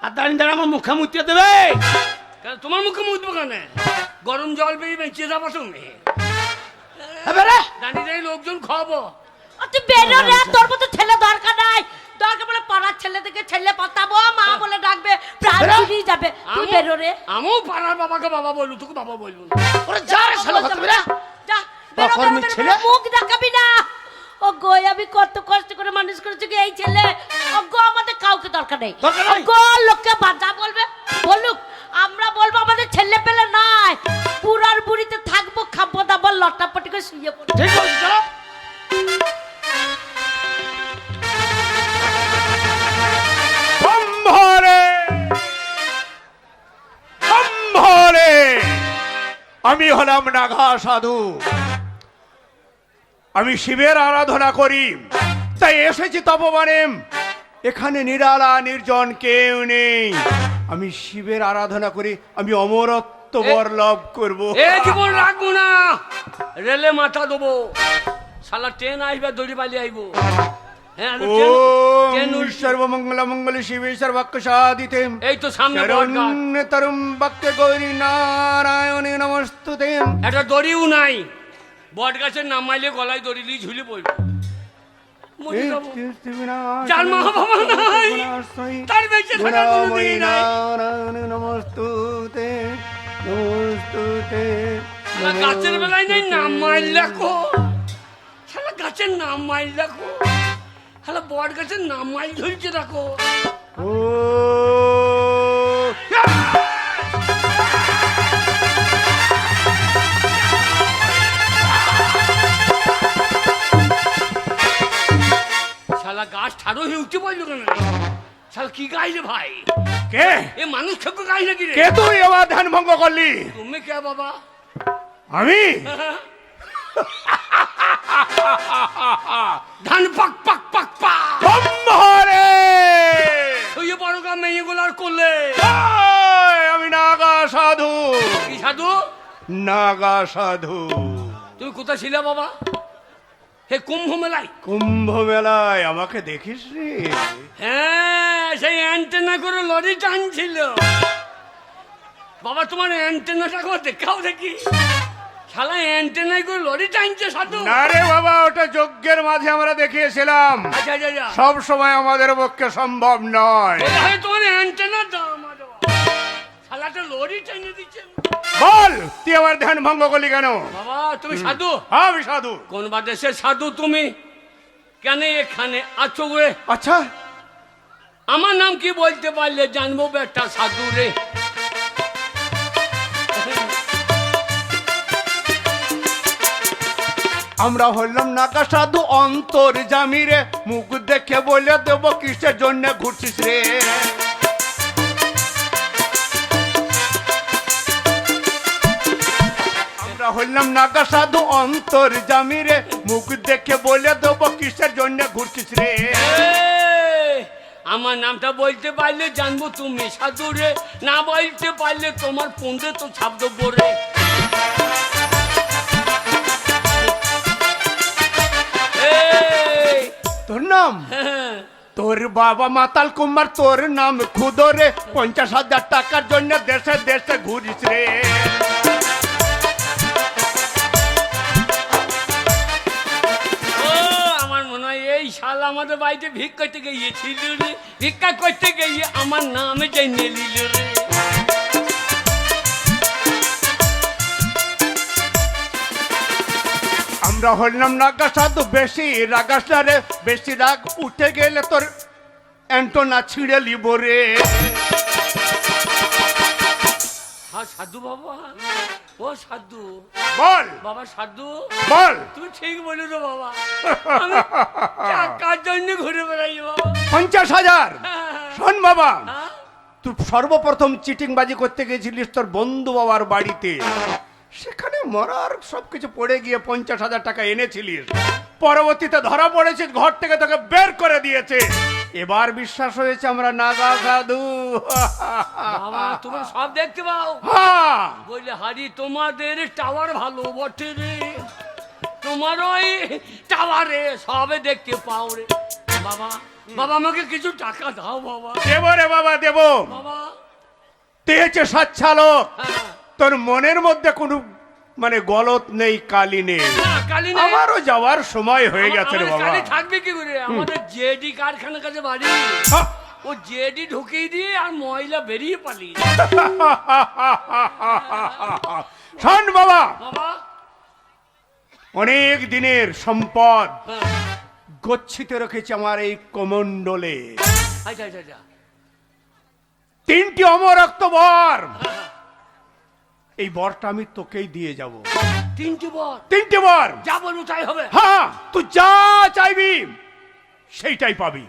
আর দাঁড়িয়ে দাঁড়িয়ে আমার মুখে মুতিয়ে দেবে। কেন তোমার মুখে মুতবো কেন? গরম জল পেয়ে বেঁচে যাবো তুমি। বেড়ে দাঁড়িয়ে দাঁড়িয়ে লোকজন খাবো। ও তুই বেরো রে, তোর মতো ছেলে দরকার নাই। দরকার বলে পাড়ার ছেলে থেকে ছেলে পাতাবো, মা বাবাকে বাবা বলবো, তোকে বাবা বলবো না। ওরে যা রে শালা ভাতবেরা যা, বেরো, অকর্মী বেরো, ছেলে। বেরো, মুখ দেখাবি না। ও গো, আমি কত কষ্ট করে মানুষ করেছি কি এই ছেলে। ও গো, আমাদের কাউকে দরকার নেই। দরকার নাই? ও গো, লোককে বাধা বলবে বলুক, আমরা বলবো আমাদের ছেলে পেলে নাই, পুরার বুড়িতে থাকবো, খাবো দাবো, লটাপটি করে শুয়ে পড়বো। ঠিক বলছিস চলো। সম্ভরে সম্ভরে আমি হলাম নাগা সাধু, আমি শিবের আরাধনা করি, তাই এসেছি তপবনে। এখানে নিরালা নির্জন কেউ নেই, আমি শিবের আরাধনা করি, আমি অমরত্ব বর লাভ করবো। এ জীবন রাখবো না, রেলে মাথা দেবো, শালা ট্রেন আসবে, দড়ি পালি আইবো। হ্যাঁ, আমি ট্রেন ওম সর্বমঙ্গল মঙ্গল শিবে সর্বাক্ষ সাধিতে এই তো সামনে বটগাছ। শরণ্যতরম ভক্ত গৌরী নারায়ণে নমস্তুতে। একটা দড়িও নাই, বট গাছের নাম মাইলে গলায় দড়ি দিয়ে ঝুলে পড়বো, মরে যাবো। যার মা বাবা নাই, তার বেঁচে থাকার কোনো দিন নাই। নমস্তুতে নমস্তুতে। শালা গাছের বেলায় নেই, নাম মাইল দেখো, শালা গাছের নাম মাইল দেখো, শালা বট গাছের নাম মাইল ঝুলছে দেখো। ও শালা গাছ ঠাড়ো হয়ে উঠে পড়লো কেন? শালা কি গাইলে ভাই? কে এ মানুষ খেপে গাই নাকি রে? কে তুই আমার ধ্যান ভঙ্গ করলি? তুমি কে বাবা? আমি ধান পাক পাক পাক পাক সম্ভরে শুয়ে পড়ো গা মেয়েগুলার কোলে। আমি নাগা সাধু, কি সাধু? নাগা সাধু। তুমি কোথায় ছিলে বাবা? হে কুম্ভ মেলায়? কুম্ভ মেলায় আমাকে দেখিস রে? হ্যাঁ, সেই অ্যান্টেনা করে লরি টানছিল বাবা। তোমার অ্যান্টেনাটা করে দেখাও দেখি। শালা অ্যান্টেনায় করে লরি টানছে সাধু? না রে বাবা, ওটা যজ্ঞের মাঝে আমরা দেখিয়েছিলাম, আচ্ছা আচ্ছা আচ্ছা। সব সময় আমাদের পক্ষে সম্ভব নয়। বলে হয় তোমার অ্যান্টেনার দাম আরো। শালাটা লরি টেনে দিচ্ছে। বল তুই আমার ধ্যান ভঙ্গ করলি কেন? বাবা তুমি সাধু? আমি সাধু। কোন বাদেশের সাধু তুমি? কেন এখানে আছো রে? আচ্ছা, আমার নাম কি বলতে পারলে জানবো বেটা সাধু রে? আমরা হলাম নাগা সাধু অন্তর জামিরে, মুখ দেখে বলে দেবো কিসের জন্য ঘুরছিস রে। আমরা হলাম নাগা সাধু অন্তর জামিরে, মুখ দেখে বলে দেবো কিসের জন্য ঘুরছিস রে। এই, আমার নামটা বলতে পারলে জানবো তুমি সাধু রে, না বলতে পারলে তোমার পুঁদে তো ছাপ দেবো রে। এই, তোর নাম? হ্যাঁ, তোর বাবা মাতাল কুমার, তোর নাম খুদরে, 50,000 টাকার জন্য দেশে দেশে ঘুরিস রে। ও আমার মনে হয় এই শাল আমাদের বাড়িতে ভিক করতে গিয়েছিল রে, ভিক্ষা করতে গিয়ে আমার নামে জেনে নিল রে। আমরা হলাম নাগা সাধু, বেশি রাগাস না রে, বেশি রাগ উঠে গেলে তোর অ্যান্টনা ছিঁড়ে লিব রে। হ্যাঁ সাধু বাবা, ও সাধু বল বাবা, সাধু বল। তুমি ঠিক বলি তো বাবা, আমি টাকার জন্য ঘুরে বেড়াই বাবা। 50,000? শোন বাবা, হ্যাঁ? তুই সর্বপ্রথম চিটিংবাজি করতে গেছিলিস তোর বন্ধু বাবার বাড়িতে, সেখানে মরার সবকিছু পড়ে গিয়ে 50,000 টাকা এনেছিলিস, পরবর্তীতে ধরা পড়েছিস, ঘর থেকে তোকে বের করে দিয়েছে। এবার বিশ্বাস হয়েছে আমরা নাগা সাধু। বাবা তুমি সব দেখতে পাও? হ্যাঁ, বললে হারি তোমাদের টাওয়ার ভালো বটে রে, তোমার ওই টাওয়ারে সবে দেখতে পাও রে বাবা। বাবা আমাকে কিছু টাকা দাও বাবা। দেব রে বাবা দেব। বাবা তুই হচ্ছে সচ্ছালক, হ্যাঁ, তোর মনের মধ্যে কোনো মানে গলত নেই, কালি নেই। না কালি নেই। আমারও যাওয়ার সময় হয়ে গেছে রে আমাদের বাবা। কালি থাকবে কি করে? আমাদের জেডি কারখানার কাছে বাড়ি। হ্যাঁ, ও জেডি ঢুকিয়ে দিয়ে আর মহিলা বেরিয়ে পালিয়ে শোন বাবা, বাবা। অনেক দিনের সম্পদ হ্যাঁ। গচ্ছিত রেখেছি আমার এই কমণ্ডলে। আচ্ছা আচ্ছা আচ্ছা। 3টি অমরক্ত বর, এই বরটা আমি তোকেই দিয়ে যাব। 3টি বর? 3টি বর, যা বলবো তাই হবে? হ্যাঁ, তুই যা চাইবি সেইটাই পাবি।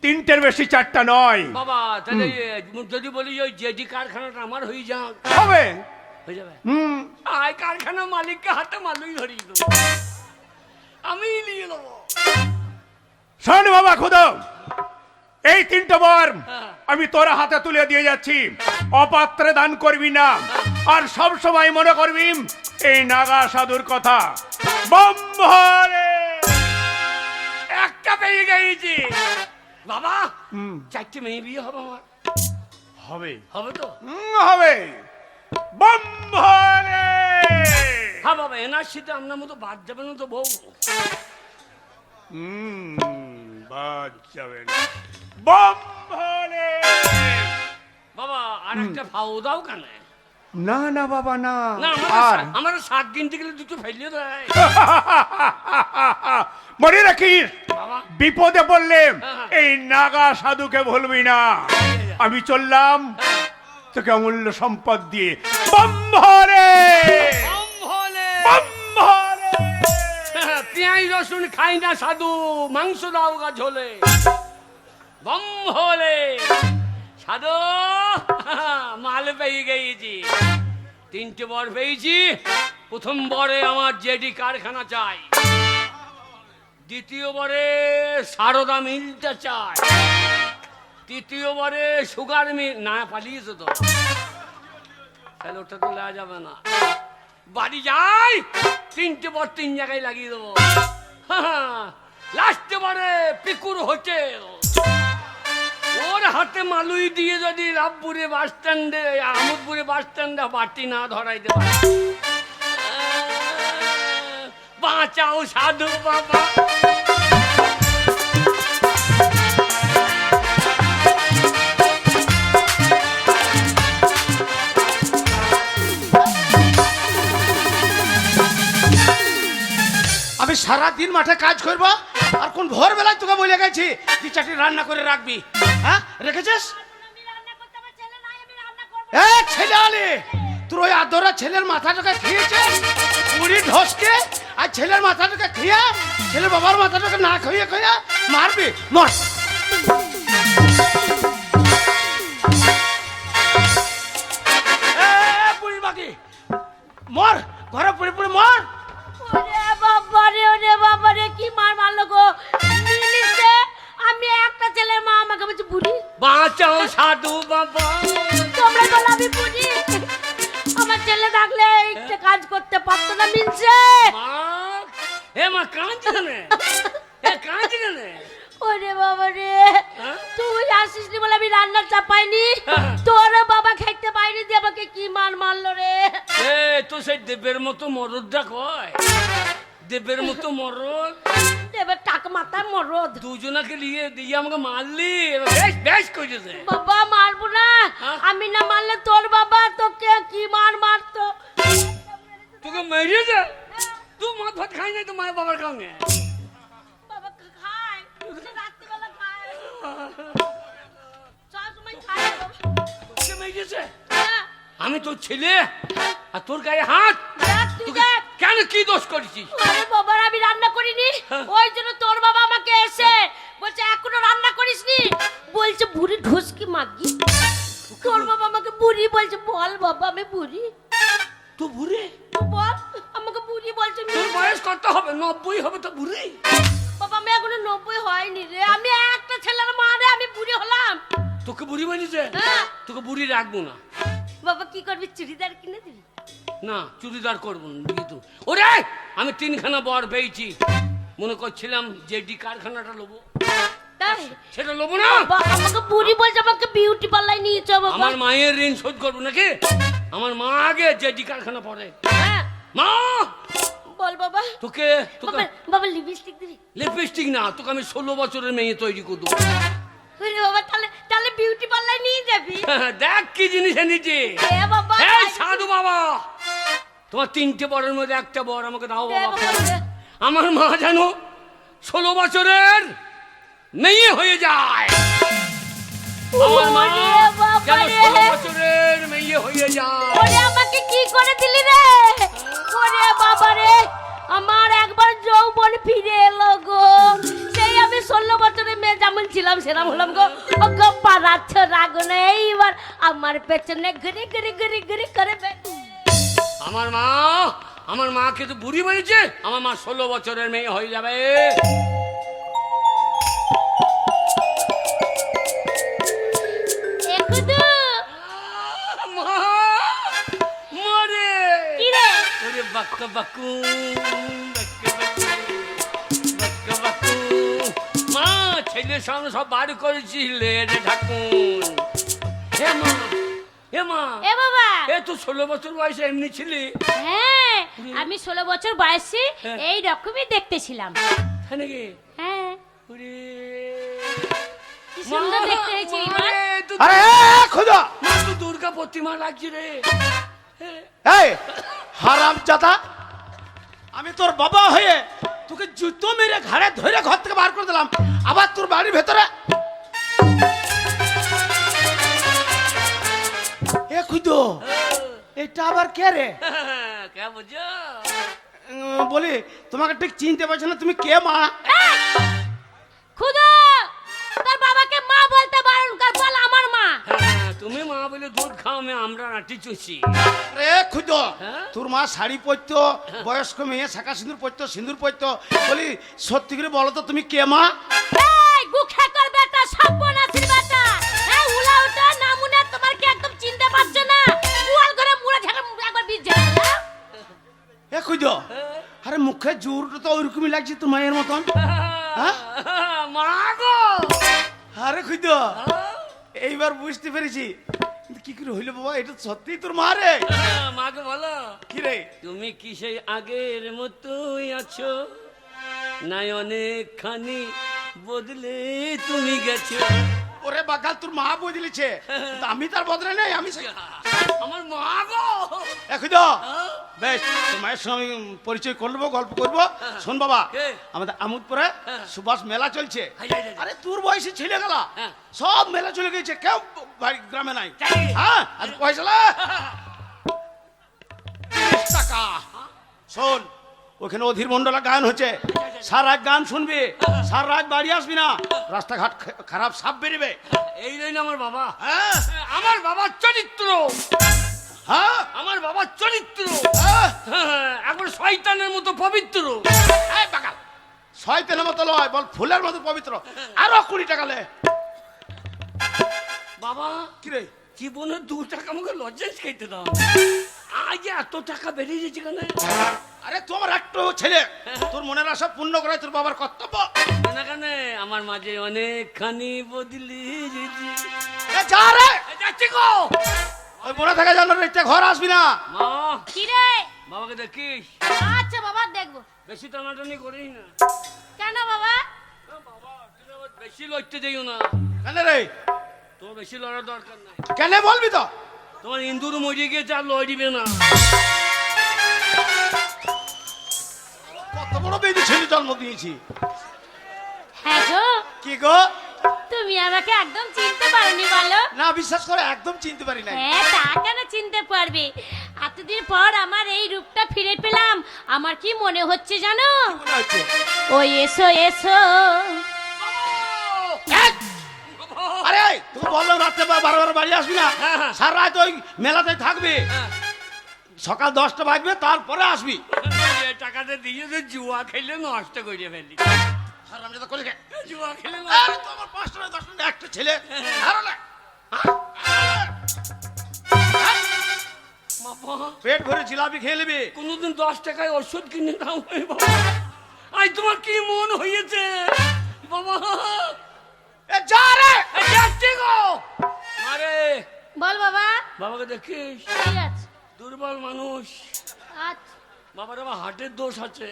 3টের বেশি 4টা নয়। বাবা তাহলে যদি বলি ওই জেডি কারখানাটা আমার হয়ে যাক, হবে? হয়ে যাবে? হুম। আয় কারখানা মালিককে হাতে মালুই ধরিয়ে দেবো, আমি নিয়ে নেবো। শোন বাবা খুদা, এই 3টে বর হ্যাঁ। আমি তোর হাতে তুলে দিয়ে যাচ্ছি। অপাত্রে দান করবি না, আর সব সময় মনে করবি এই নাগা সাধুর কথা। বম্বরে একটা পেয়ে গেছি বাবা। 4টে মেয়ে বিয়ে হবে আমার? হবে। হবে তো? হবে। বম্বরে হ্যাঁ বাবা, এনআরসিতে আপনার মতো বাদ যাবে না তো বউ? বাদ যাবে না। বম্বরে বাবা আর একটা ফাও দাও কেন? না না বাবা না। না আর আমার 7 কিনতে গেলে দুটো ফেলিয়ে দেয় মনে রাখিস, বাবা। বিপদে পড়লে হ্যাঁ। এই নাগা সাধুকে ভুলবি না। আমি চললাম তোকে অমূল্য সম্পদ দিয়ে। বম্বরে বম্বরে। পেঁয়াজ রসুন খাই না সাধু, মাংস দাও গা ঝোলে। বম হলে সাধু মাল পেয়ে গেছি। 3টে বর পেয়েছি। প্রথম বরে আমার জেডি কারখানা চাই, দ্বিতীয় বরে সারদা মিলটা চাই, তৃতীয় বরে সুগার মিল। না পালিয়েছে তো, তাহলে ওটা তো নেওয়া যাবে না। বাড়ি যাই, 3টে বর 3 জায়গায় লাগিয়ে দেবো। লাস্টে বরে পিকুর হোটেল, ওর হাতে মালুই দিয়ে যদি রামপুরে বাস স্ট্যান্ডে, আমোদপুরে বাস স্ট্যান্ডে বাটি না ধরাইতে পারে। বাঁচাও সাধু বাবা। আমি সারাদিন মাঠে কাজ করব, আর কোন ভোরবেলায় তোকে বলে গেছি যে 4টি রান্না করে রাখবি। হ্যাঁ রেখেছিস? এ ছেলে আলে, তোর ওই আদরা ছেলের মাথাটাকে খেয়েছে পুরি ঢসকে, আর ছেলের মাথাটাকে খেয়ে ছেলের বাবার মাথাটাকে না খেয়ে খেয়ে মারবি। মর। পুরি বাকি মর, ঘরে পুরি পুরি মর। ওরে বাবা রে, কি মার মারলো গো। মিলিছে, আমি একটা ছেলের মা, আমাকে বলছে বুড়ি। বাঁচাও সাধু বাবা। তোমরা বলো আমি বুড়ি? আমার ছেলে থাকলে একটা কাজ করতে পারতো না। মিলছে মা, এ মা কাঁদছে কেন? এ কাঁদছে কেন? ওরে বাবা রে, হ্যাঁ? তুই আসিস নি বলে আমি রান্না চাপাইনি। হ্যাঁ। তোর বাবা খাইতে পাইনি দিয়ে আমাকে কি মার মারলো রে। এ তো সেই দেবের মতো মরদটা কয়, দেবের মতো মরদ। এবার টাক মাথায় মরদ। দুজনাকে নিয়ে দিয়ে আমাকে মারলি, এবার বেশ বেশ করেছে। বাবা মারবো না, হ্যাঁ? আমি না মারলে তোর বাবা তোকে কি মার মারতো। তোকে মেরেছে? তুই মদ ভাত খাই নাই তো মায়ের বাবার সঙ্গে? বাবা খায়, রাত্রিবেলা খায়, সবসময় খায় বাবা। তোকে মেরেছে? হ্যাঁ, আমি তোর ছেলে আর তোর গায়ে হাত? দেখ তুই তোকে দেখ। কেন কি দোষ করেছিস? আরে বাবা, আমি রান্না করিনি, হ্যাঁ। ওই জন্য তোর বাবা আমাকে এসে বলছে এখনো রান্না করিসনি। বলছে বুড়ি ঢুসকি মাগি। তোর বাবা আমাকে বুড়ি বলছে। বল বাবা আমি বুড়ি? তো বুড়ি? তুই বল, আমাকে বুড়ি বলছে। তোর বয়স কত হবে? 90 হবে তো বুড়ি? বাবা আমি এখনো 90 হয়নি রে, আমি একটা ছেলের মা রে, আমি বুড়ি হলাম। তোকে বুড়ি বলেছে? হ্যাঁ। তোকে বুড়ি রাখবো না। বাবা কি করবি, চুড়িদার কিনে দিবি? না চুড়িদার করবো না, দিয়ে তো। ওরে আমি 3খানা বর পেয়েছি, মনে করছিলাম জেডি কারখানাটা লোবো, তাই সেটা লোবো না। বাবা আমাকে বুড়ি বলছে, আমাকে বিউটি পার্লার নিয়ে চল বাবা। আমার মায়ের ঋণ শোধ করবো নাকি? আমার মা আগে জেডি কারখানা পড়ে। হ্যাঁ মা বল বাবা। তোকে তোকে বাবা বাবা লিপস্টিক দিবি? লিপস্টিক না, তোকে আমি 16 বছরের মেয়ে তৈরি করবো। ওরে বাবা, তাহলে তাহলে বিউটি পার্লার নিয়ে যাবি? দেখ কি জিনিস এনেছি। এ বাবা, এই সাধু বাবা, তোমার 3টে বরের মধ্যে একটা বর আমাকে দাও দে বাবা। বাবা, দে। আমার মা জানো 16 বছরের মেয়ে হয়ে যায়। আমার মা ওরে বাবা যেন রে। 16 বছরের মেয়ে হয়ে যায়। ওরে আমাকে কি করে দিলি রে? ওরে বাবা রে, আমার একবার যৌবন ফিরে এলো গো। সেই আমি 16 বছরের মেয়ে যেমন ছিলাম সেরকম হলাম গো। ও গো পারাচ্ছ রাগো না, এইবার আমার পেছনে ঘুরি ঘুরি ঘুরি ঘুরি করে আমার মাকে তো বুড়ি বলেছে, আমার মা 16 বছরের মেয়ে হয়ে যাবে। একুদু মা মরে কি রে? ওরে বাক্কা বাকু বাক্কা বাকু। মা ছেলের সামনে সব বার করেছিলে রে ঠাকুর। হে মা, হে মা, এ বাবা, এ তো 16 বছর বয়সে এমনি ছিলি। হ্যাঁ আমি 16 বছর বয়সে হ্যাঁ। এই রকমই দেখতেছিলাম। হ্যাঁ নাকি? হ্যাঁ, ওরে কি সুন্দর দেখতে হয়েছে এইবার। মারে, তো- আরে খোদা, মা তো দুর্গা প্রতিমা লাগছে রে। এই হারামজাদা, আমি তোর বাবা হয়ে তোকে জুতো মেরে ঘাড়ে ধরে ঘর থেকে বার করে দিলাম, আবার তোর বাড়ির ভেতরে এ খুদো, এটা আবার কে রে? কে বুঝো? বলি তোমাকে ঠিক চিনতে পারছি না, তুমি কে মা? খুদা, তোর বাবাকে মা বলতে বারণ কর, বল আমার মা। হ্যাঁ, তুমি মা বলে দুধ খাও, আমরা নাটি চুষি। রে খুদো, হ্যাঁ? তোর মা শাড়ি পরতো, বয়স্ক মেয়ে শাখা সিঁদুর পরতো, সিঁদুর পরতো, বলি সত্যি করে বলো তো তুমি কে মা? এই গুখে কর বেটা, সর্বনাশীর বেটা। এই উলা উঠা নামুনা, তোমার কি একদম চিনতে পারছো না? গোয়াল ঘরে মুড়ে ঝাড়া একবার বীজ ঝাড়া। এ খুদো, আরে মুখে জোরটা তো ওইরকমই লাগছে তোর মায়ের মতন। হ্যাঁ? মা গো, আরে খুদো, এইবার বুঝতে পেরেছি। কিন্তু কি করে হইলো বাবা, এটা সত্যি তোর মা রে? মাকে বলো, কি রে? তুমি কি সেই আগের মতোই আছো, নাই অনেকখানি বদলে তুমি গেছো। ওরে বাকাল, তোর মা বদলেছে, কিন্তু আমি তার বদলে নেই, আমি আমার মা গো। এখন তো বেশ, তোর মায়ের সঙ্গে আমি পরিচয় করবো, গল্প করবো। শোন বাবা, কে? আমাদের আমোদপুরে সুভাষ মেলা চলছে। Hi, hi, hi. আরে তোর বয়সী ছেলে গেলা হ্যাঁ। সব মেলা চলে গেছে, কেউ বাড়ি গ্রামে নাই। তাই? হ্যাঁ, আর পয়সা লা। 30 টাকা। শোন, ওখানে অধীর মন্ডলা গান হচ্ছে, সারা রাত গান শুনবি, সারা রাত বাড়ি আসবি না, রাস্তাঘাট খারাপ সাপ বেরিবে। এই জন্য আমার বাবা, হ্যাঁ আমার বাবার চরিত্র, হ্যাঁ আমার বাবার চরিত্র হ্যাঁ। একবার শয়তানের মতো পবিত্র। এই বাকাল, শয়তানের মতো লয়, বল ফুলের মতো পবিত্র। আরো 20 টাকা লে। বাবা কি রে? জীবনে 2 টাকা আমাকে লজ্জায় খাইতে দাও, আজ এত টাকা বেড়ে গেছে কেন? আরে তোমার একটু ছেলে, তোর মনের আশা পূর্ণ করাই তোর বাবার কর্তব্য। কেন কেন আমার মাঝে অনেকখানি বদলি গেছি। এ যা রে, যাচ্ছি গো। ওই মনে থাকা জানো রে, ঘর আসবি না। মা, কি রে? বাবাকে দেখিস, আচ্ছা বাবা, দেখবো। বেশি টানাটানি করিস না। কেন বাবা? বাবা, তুমি আবার বেশি লড়তে যাইও না, কেন রে? তোমার বেশি লড়ার দরকার নাই। কেন বলবি তো? তোমার ইন্দুর মরে গিয়েছে, আর লড়িবে না। কত বড় বেদি ছেলে জন্ম দিয়েছি। হ্যাঁ গো, কি গো? তুমি আমাকে একদম চিনতে পারোনি বলো? না, বিশ্বাস করে একদম চিনতে পারি না। হ্যাঁ, তা কেন চিনতে পারবে? এতদিন পর আমার এই রূপটা ফিরে পেলাম, আমার কি মনে হচ্ছে জানো? মনে হচ্ছে ওই এসো এসো। আরে তুমি বললাম রাত্রে 12 বাড়ি আসবি না, হ্যাঁ, হ্যাঁ। সারা রাত ওই মেলাতে থাকবি, সকাল 10টা বাজবে তারপরে আসবি। এই টাকাটা দিয়ে তো জুয়া খেলে নষ্ট করে ফেলি। হারামজাদা করে গে। জুয়া খেলে আরে তো আমার 5 টাকা 10 টাকা একটা ছেলে হারো না। বাবা, পেট ভরে জিলাপি খেয়ে নেবে। কোনোদিন 10 টাকায় ওষুধ কিনে দাও বাবা। আজ তোমার কি মন হয়েছে বাবা? এ যা রে। যাচ্ছি গো। আরে বল বাবা। বাবাকে দেখিস, ঠিক আছে। দুর্বল মানুষ। আচ্ছা। বাবার আবার হার্টের দোষ আছে।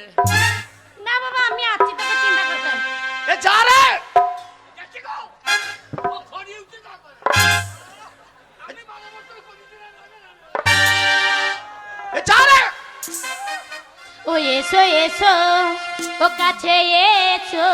না বাবা, আমি আছি, তোকে চিন্তা করতে হবে না। এ যা রে। যাচ্ছি গো। এসো এসো ও কাছে এসো